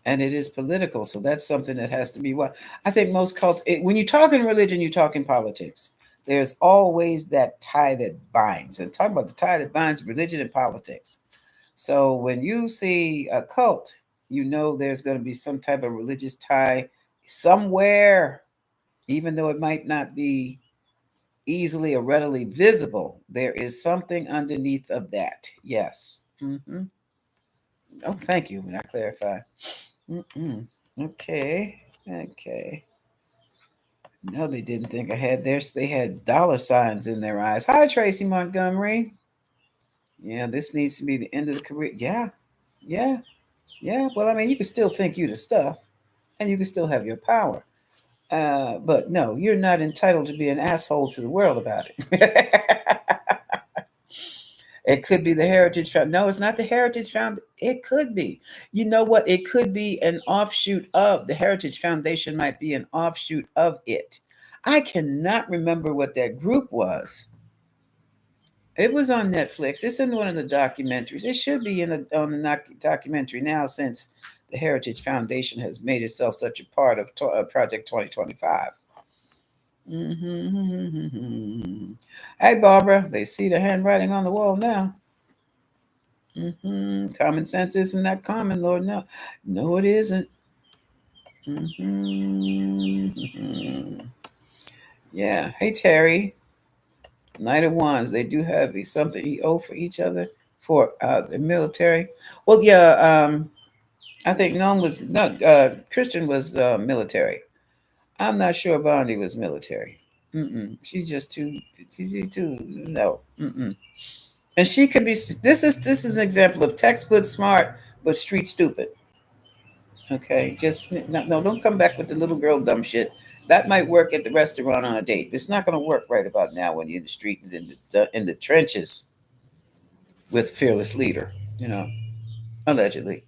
and it is political. So that's something that has to be what I think most cults, when you talk in religion, you talk in politics. There's always that tie that binds. And talk about the tie that binds religion and politics. So when you see a cult, you know there's going to be some type of religious tie somewhere, even though it might not be easily or readily visible. There is something underneath of that. Yes. Oh, thank you. When I clarify. Mm-mm. Okay. Okay. No, they didn't think I had theirs. They had dollar signs in their eyes. Hi, Tracy Montgomery. Yeah, this needs to be the end of the career. Yeah. Yeah. Yeah. Well, I mean, you can still think you the stuff and you can still have your power. But no, you're not entitled to be an asshole to the world about it. It could be the Heritage Found. No, it's not the Heritage Found. It could be. You know what? It could be an offshoot of the Heritage Foundation. Might be an offshoot of it. I cannot remember what that group was. It was on Netflix. It's in one of the documentaries. It should be on the documentary now, since the Heritage Foundation has made itself such a part of Project 2025. Hey, Barbara, they see the handwriting on the wall now. Common sense isn't that common, Lord. No, no, it isn't. Yeah. Hey, Terry. Knight of Wands. They do have something he owe for each other for the military. Well, yeah. I think Noam was no. Christian was military. I'm not sure Bondi was military. She's just too. She's too. No. And she could be. This is an example of textbook smart but street stupid. Okay, just no, don't come back with the little girl dumb shit. That might work at the restaurant on a date. It's not going to work right about now when you're in the street and in the trenches. with fearless leader, allegedly.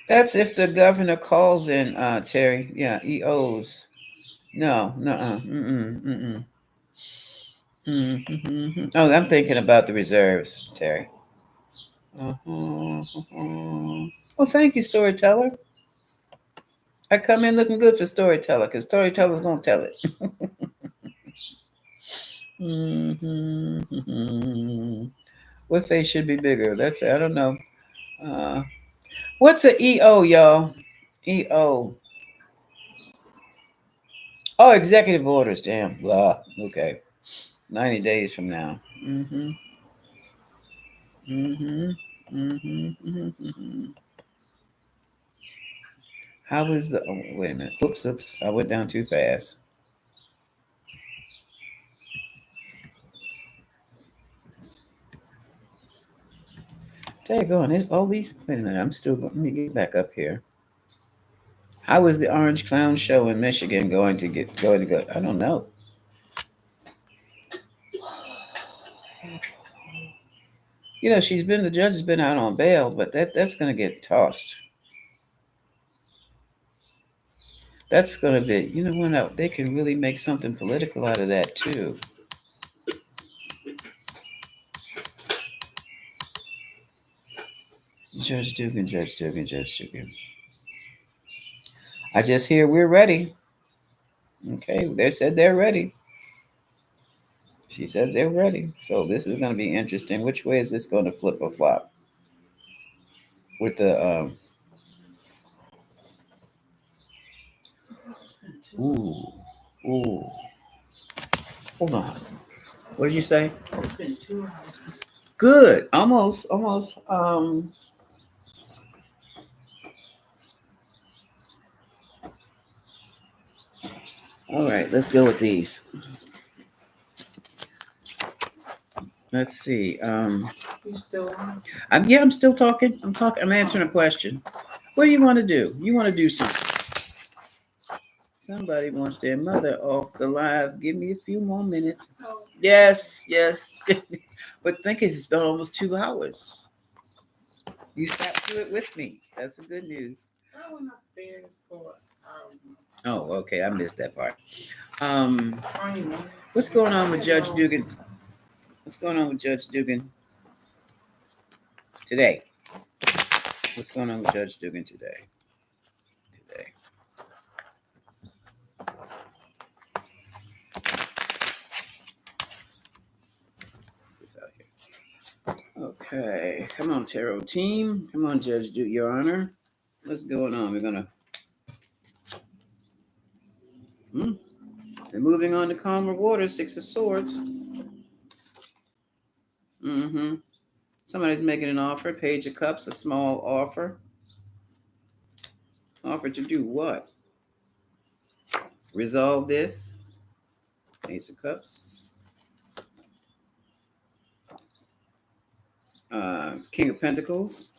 That's if the governor calls in, Terry. Yeah, EOs. No, no, Oh, I'm thinking about the reserves, Terry. Well, thank you, storyteller. I come in looking good for storyteller because storyteller's gonna tell it. What face should be bigger? I don't know. What's a EO, y'all? EO. Oh, executive orders. Damn. Blah. Okay. 90 days from now. How is the? Oh, wait a minute. Oops. I went down too fast. There you go. And all these. Wait a minute. Let me get back up here. How is the Orange Clown Show in Michigan going to go? I don't know. The judge has been out on bail, but that's going to get tossed. That's going to be, when they can really make something political out of that too. Judge Dugan. I just hear we're ready. Okay, they said they're ready. She said they're ready. So this is going to be interesting. Which way is this going to flip or flop? With the ooh. Hold on. What did you say? Good. Almost. All right, let's go with these. Let's see. You still on? I'm still talking. I'm answering a question. What do you want to do? You want to do something? Somebody wants their mother off the live. Give me a few more minutes. Oh. Yes. But think it's been almost 2 hours. You sat through it with me. That's the good news. I went up there for Oh, okay. I missed that part. 20 minutes. What's going on with Judge Dugan? What's going on with Judge Dugan today? What's going on with Judge Dugan today? This out here. Okay. Come on, Tarot team. Come on, Judge Dugan, Your Honor. What's going on? We're gonna. They're moving on to calmer water. 6 of Swords. Somebody's making an offer. Page of Cups, a small offer. Offer to do what? Resolve this. Ace of Cups. King of Pentacles.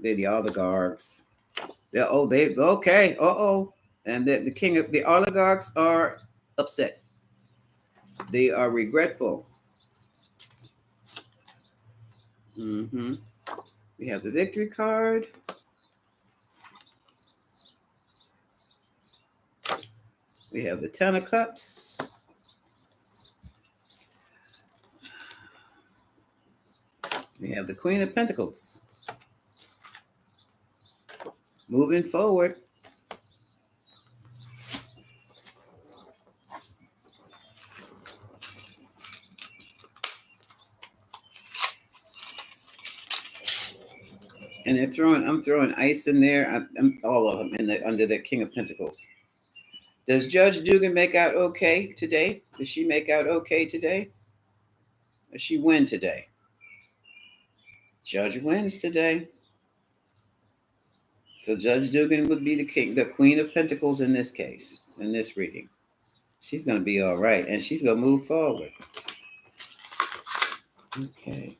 They're the oligarchs. Okay. And the king of the oligarchs are upset. They are regretful. We have the victory card. We have the 10 of Cups. We have the Queen of Pentacles. Moving forward. And I'm throwing ice in there. I'm all of them under the King of Pentacles. Does Judge Dugan make out okay today? Does she make out okay today? Does she win today? Judge wins today. So Judge Dugan would be the Queen of Pentacles in this case, in this reading. She's going to be all right, and she's going to move forward. Okay.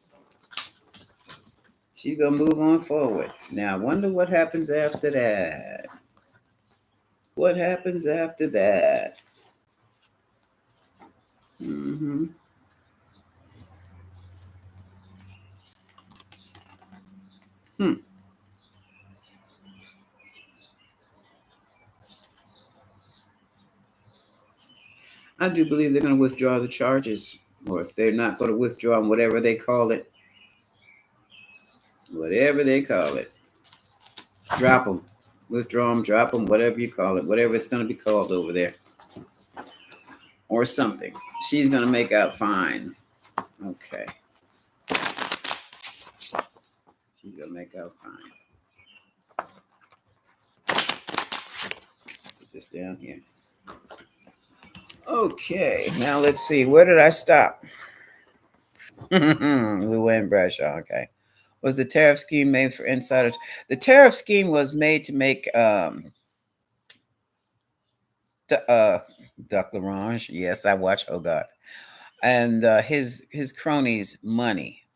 She's going to move on forward. Now, I wonder what happens after that. What happens after that? Mm-hmm. Hmm. I do believe they're going to withdraw the charges, or if they're not going to withdraw them, whatever they call it, drop them, withdraw them, drop them, whatever you call it, whatever it's going to be called over there, or something. She's going to make out fine. Okay, she's going to make out fine. Put this down here. Okay, now let's see. Where did I stop? We went Bradshaw. Okay. Was the tariff scheme made for insiders? The tariff scheme was made to make Duck Larange. Yes, I watch. Oh God, and his cronies' money,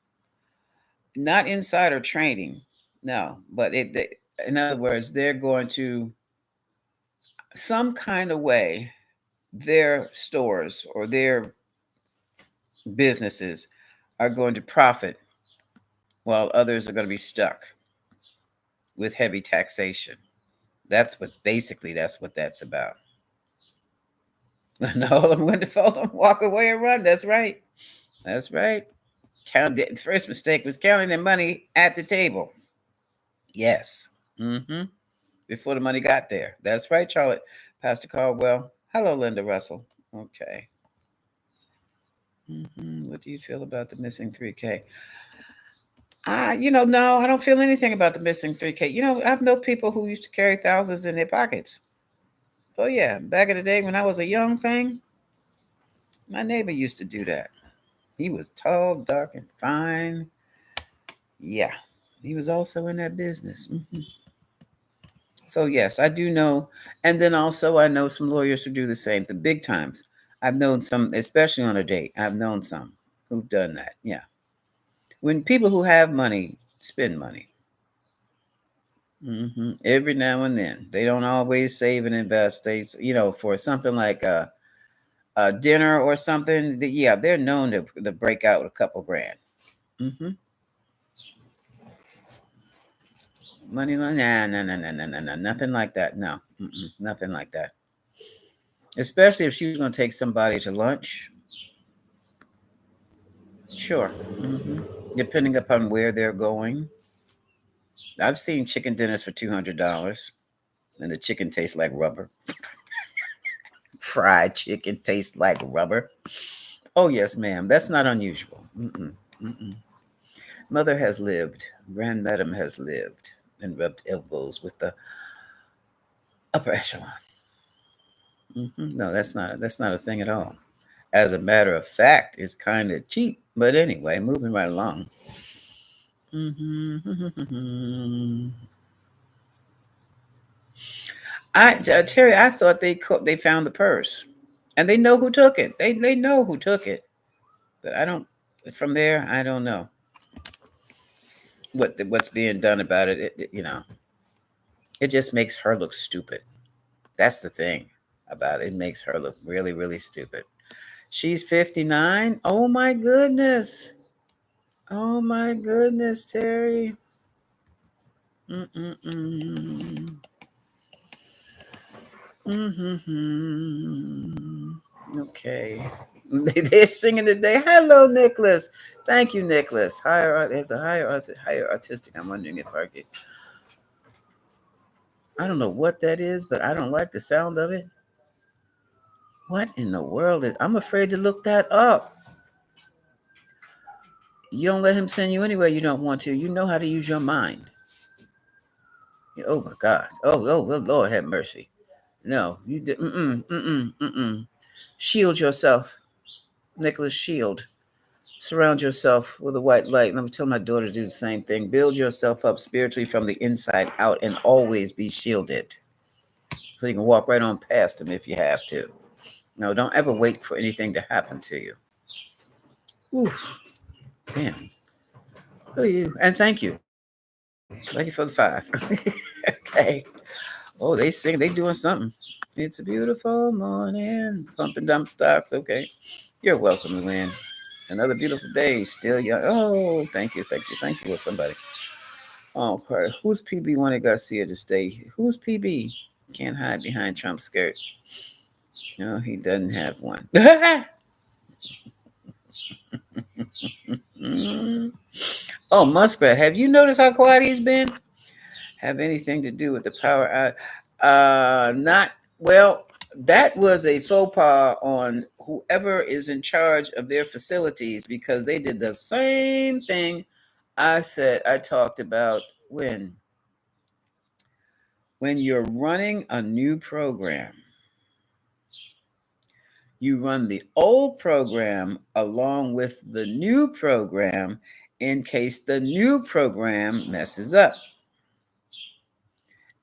not insider trading. No, but in other words, they're going to some kind of way their stores or their businesses are going to profit while others are going to be stuck with heavy taxation. That's what that's about. No, I'm going to fold them, walk away and run. That's right. That's right. The first mistake was counting their money at the table. Yes. Mm-hmm. Before the money got there. That's right, Charlotte. Pastor Caldwell. Hello, Linda Russell. Okay. What do you feel about the missing 3K? No, I don't feel anything about the missing 3K. I've known people who used to carry thousands in their pockets. Oh, yeah. Back in the day when I was a young thing, my neighbor used to do that. He was tall, dark, and fine. Yeah. He was also in that business. So, yes, I do know. And then also, I know some lawyers who do the same, the big times. I've known some, especially on a date, I've known some who've done that. Yeah. When people who have money spend money, every now and then, they don't always save and invest. For something like a dinner or something, yeah, they're known to break out a couple grand. hmm Money, nah, nah, nah, nah, nah, nah, nah, nothing like that. No, nothing like that. Especially if she was going to take somebody to lunch. Sure. Depending upon where they're going. I've seen chicken dinners for $200, and the chicken tastes like rubber. Fried chicken tastes like rubber. Oh yes, ma'am. That's not unusual. Mm-mm. Mother has lived. Grandmadam has lived and rubbed elbows with the upper echelon. No, that's not a thing at all. As a matter of fact, it's kind of cheap. But anyway, moving right along. Terry, I thought they found the purse, and they know who took it. They know who took it, but I don't. From there, I don't know what's being done about it. It just makes her look stupid. That's the thing about it. It makes her look really, really stupid. She's 59. Oh my goodness. Oh my goodness, Terry. Mm-mm-mm. Mm-hmm. Okay. They're singing today. Hello, Nicholas. Thank you, Nicholas. There's a higher artistic. I'm wondering if I don't know what that is, but I don't like the sound of it. What in the world I'm afraid to look that up. You don't let him send you anywhere you don't want to. You know how to use your mind. Oh my God. Oh, Lord have mercy. No, you did. Mm-mm. Shield yourself, Nicholas. Shield. Surround yourself with a white light. Let me tell my daughter to do the same thing. Build yourself up spiritually from the inside out and always be shielded. So you can walk right on past them if you have to. No, don't ever wait for anything to happen to you. Ooh, damn. Who are you? And thank you. Thank you for the 5. Okay. Oh, they sing. They doing something. It's a beautiful morning. Pump and dump stocks. Okay. You're welcome, Lynn. Another beautiful day. Still young. Oh, thank you. Thank you. Thank you. With somebody. Oh, okay. Who's PB wanted Garcia to stay? Who's PB? Can't hide behind Trump's skirt. No, he doesn't have one. Mm. Oh, Muskrat. Have you noticed how quiet he's been? Have anything to do with the power out? Not well. That was a faux pas on whoever is in charge of their facilities because they did the same thing I talked about when you're running a new program, you run the old program along with the new program in case the new program messes up.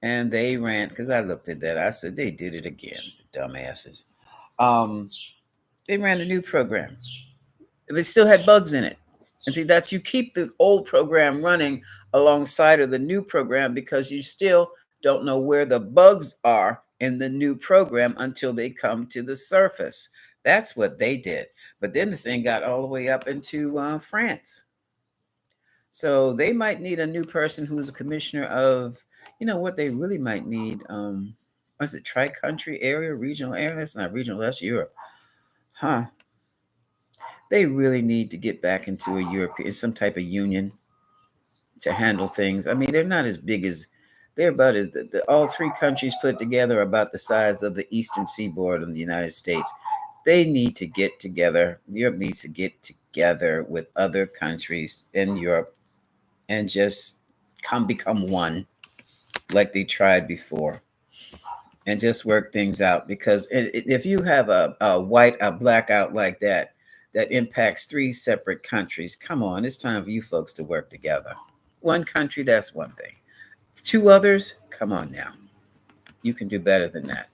And they ran, because I looked at that. I said, they did it again, dumbasses. They ran the new program. It still had bugs in it. And see, that's you keep the old program running alongside of the new program because you still don't know where the bugs are in the new program until they come to the surface. That's what they did. But then the thing got all the way up into France. So they might need a new person who's a commissioner of, what they really might need. What is it, tri-country area, regional area? That's not regional, that's Europe. Huh. They really need to get back into a European, some type of union to handle things. I mean, they're not as big as, they're about as, all three countries put together are about the size of the eastern seaboard of the United States. They need to get together. Europe needs to get together with other countries in Europe and just become one like they tried before and just work things out. Because if you have a blackout like that impacts three separate countries, come on, it's time for you folks to work together. One country, that's one thing. Two others, come on now. You can do better than that.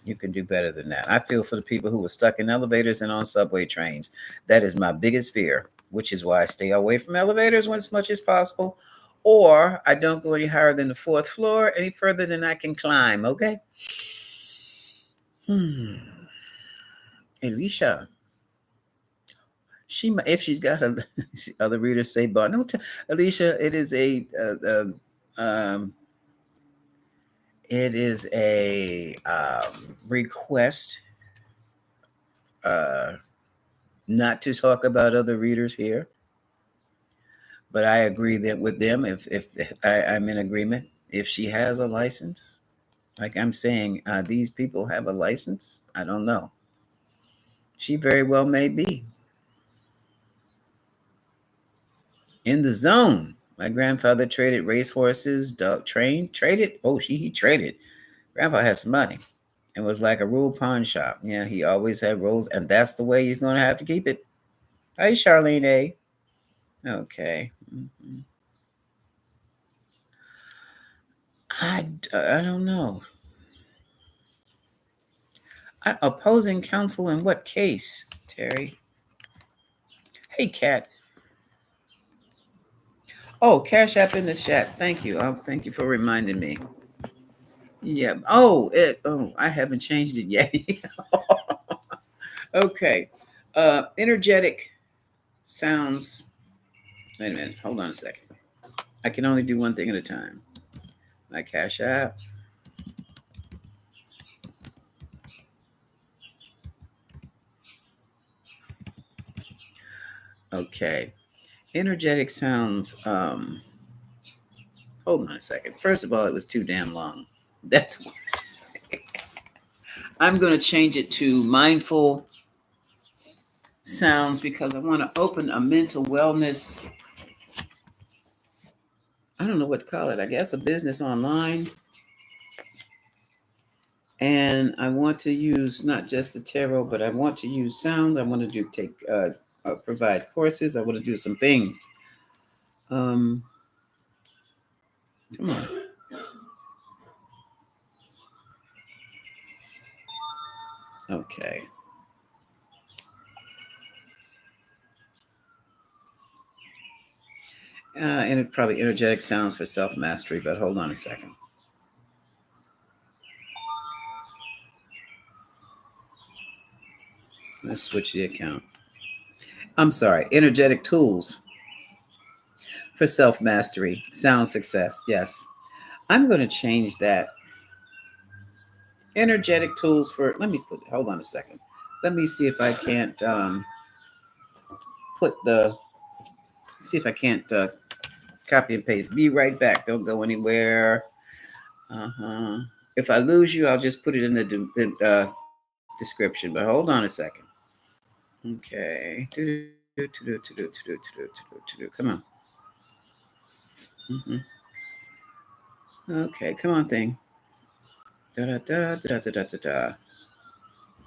You can do better than that. I feel for the people who were stuck in elevators and on subway trains. That is my biggest fear, which is why I stay away from elevators as much as possible, or I don't go any higher than the fourth floor, any further than I can climb, okay? Alicia, if she's got a other readers say, but no, Alicia, it is a request not to talk about other readers here, but I agree that with them, if I'm in agreement, if she has a license, like I'm saying, these people have a license. I don't know. She very well may be in the zone. My grandfather traded racehorses, traded. Oh, he traded. Grandpa had some money. It was like a rural pawn shop. Yeah, he always had rolls, and that's the way he's going to have to keep it. Hey, Charlene A. Okay. Mm-hmm. I don't know. Opposing counsel in what case, Terry? Hey, Kat. Oh, Cash App in the chat. Thank you. Thank you for reminding me. Yeah. Oh, I haven't changed it yet. Okay. Energetic sounds. Wait a minute. Hold on a second. I can only do one thing at a time. My Cash App. Okay. Energetic sounds. Hold on a second. First of all, it was too damn long. That's why. I'm going to change it to mindful sounds because I want to open a mental wellness. I don't know what to call it. I guess a business online. And I want to use not just the tarot, but I want to use sound. I want to provide courses. I want to do some things. Come on. Okay. And it probably energetic sounds for self-mastery, but hold on a second. Let's switch the account. I'm sorry, energetic tools for self mastery, sound success. Yes, I'm going to change that. Energetic tools for. Let me put. Hold on a second. Let me see if I can't put the. See if I can't copy and paste. Be right back. Don't go anywhere. Uh-huh. If I lose you, I'll just put it in the description. But hold on a second. Okay. Come on. Mm-hmm. Okay, come on, thing. Da da da da da da da da.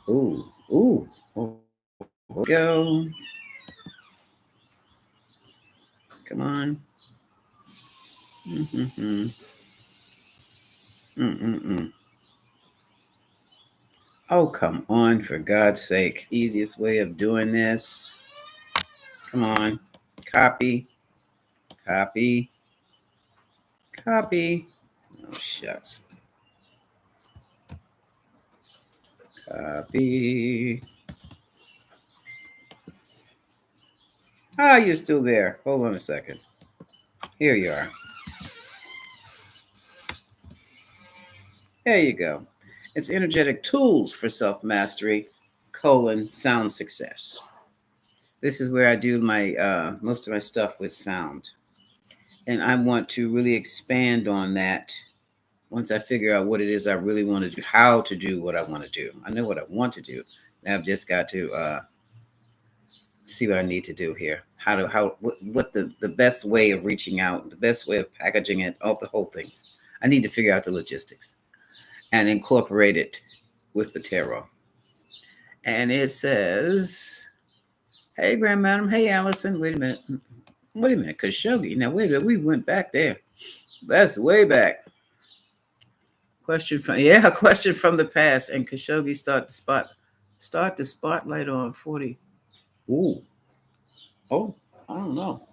Ooh, ooh. Oh, go. Come on. Mm-hmm. Mm-mm-mm. Oh, come on, for God's sake. Easiest way of doing this. Come on. Copy. Copy. Copy. Oh, shucks. Copy. Ah, you're still there. Hold on a second. Here you are. There you go. It's energetic tools for self-mastery, sound success. This is where I do my most of my stuff with sound. And I want to really expand on that once I figure out what it is I really want to do, how to do what I want to do. I know what I want to do. Now I've just got to see what I need to do here. What the best way of reaching out, the best way of packaging it, all the whole things. I need to figure out the logistics and incorporate it with the tarot. And it says, "Hey, Grand Madam. Hey, Allison. Wait a minute. Wait a minute. Khashoggi. Now, wait a minute. We went back there. That's way back. Question from the past. And Khashoggi start the spotlight on 40. Ooh. Oh, I don't know.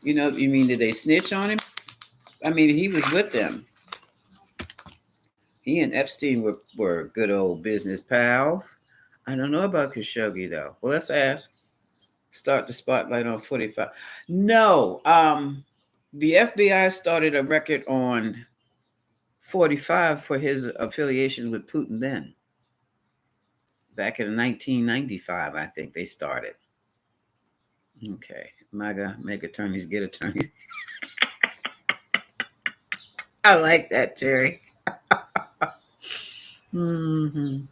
You mean did they snitch on him? I mean, he was with them. He and Epstein were good old business pals. I don't know about Khashoggi though. Well, let's ask. Start the spotlight on 45. No, the FBI started a record on 45 for his affiliation with Putin then. Back in 1995, I think they started. Okay. MAGA, make attorneys, get attorneys. I like that, Terry.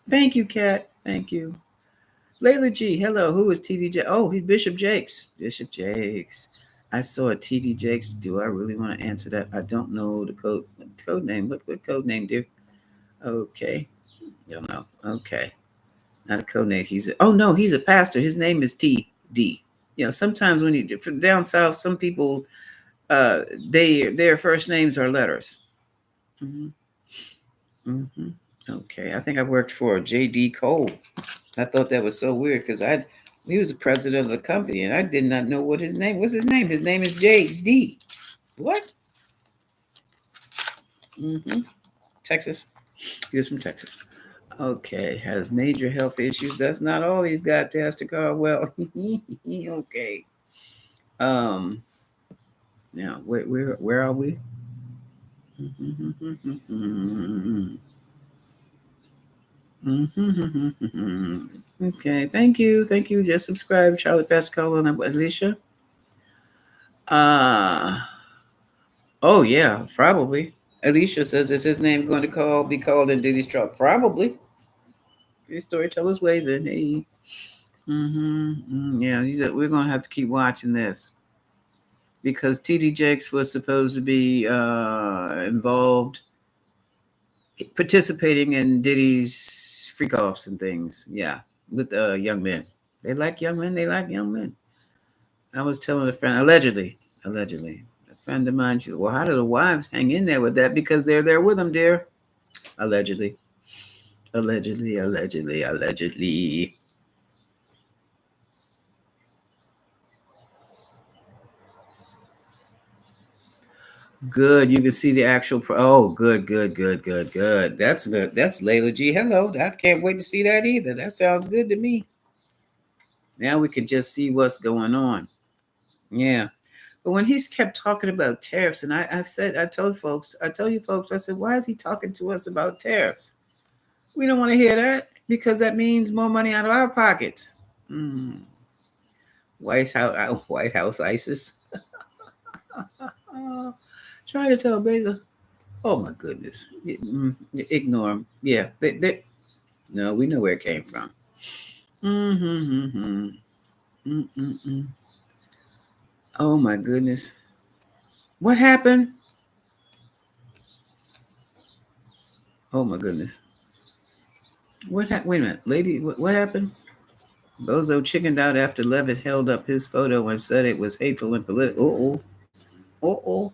Thank you, Kat. Thank you. Layla G, hello. Who is TD Jakes? Oh, he's Bishop Jakes. Bishop Jakes. I saw a TD Jakes. Do I really want to answer that? I don't know the code name. What code name, dear? Okay. Don't know. Okay. Not a code name. Oh no, he's a pastor. His name is TD. Sometimes when you from down south, some people their first names are letters. Mm-hmm. Mm-hmm. Okay. I think I worked for J.D. Cole. I thought that was so weird because he was the president of the company and I did not know what his name. What's his name? His name is J.D. What? Mm-hmm. Texas. He was from Texas. Okay, has major health issues. That's not all he's got, Pastor Caldwell. Okay. Now where are we? Okay, thank you. Just subscribe, Charlie Pastor Caldwell and Alicia. Oh yeah, probably. Alicia says, "Is his name going to be called in Diddy's truck?" Probably. These storytellers waving. Hey. Yeah, we're going to have to keep watching this because TD Jakes was supposed to be involved, participating in Diddy's freak offs and things. Yeah, with young men. They like young men. They like young men. I was telling a friend, allegedly, a friend of mine, she said, "Well, how do the wives hang in there with that? Because they're there with them, dear." Allegedly. Good. You can see the actual. Oh, good. That's Layla G. Hello. I can't wait to see that either. That sounds good to me. Now we can just see what's going on. Yeah. But when he's kept talking about tariffs, and I told you folks, I said, why is he talking to us about tariffs? We don't want to hear that because that means more money out of our pockets. Mm. White House ISIS. Try to tell Beza. Oh my goodness. Ignore them. Yeah. No, we know where it came from. Mm-hmm. Mm-mm-mm. Oh my goodness. What happened? Oh my goodness. Wait a minute, lady. What happened? Bozo chickened out after Levitt held up his photo and said it was hateful and political. Oh.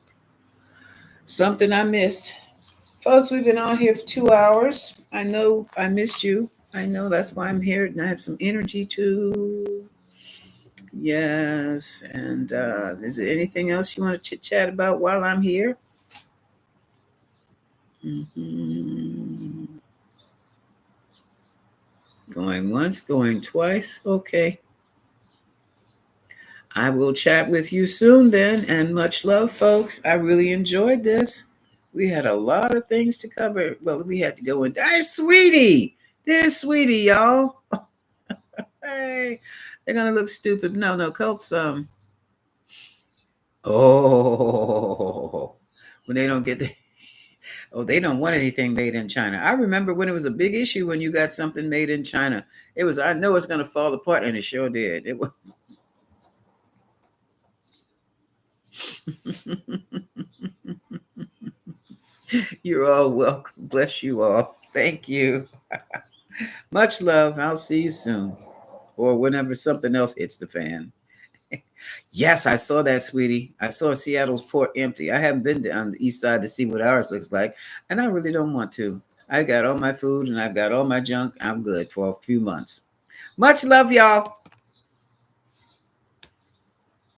Something I missed. Folks, we've been on here for 2 hours. I know I missed you. I know that's why I'm here and I have some energy too. Yes. And is there anything else you want to chit chat about while I'm here? Mm-hmm. Going once, going twice. Okay. I will chat with you soon then, and much love, folks. I really enjoyed this. We had a lot of things to cover. Well, we had to go in. There's Sweetie. There's Sweetie, y'all. Hey, they're gonna look stupid. No, Colts. Oh, when they don't get the. Oh, they don't want anything made in China. I remember when it was a big issue when you got something made in China. It was. I know it's gonna fall apart, and it sure did. It was. You're all welcome. Bless you all. Thank you. Much love. I'll see you soon. Or whenever something else hits the fan. Yes, I saw that, Sweetie. I saw Seattle's port empty. I haven't been on the east side to see what ours looks like, and I really don't want to. I got all my food and I've got all my junk. I'm good for a few months. Much love, y'all.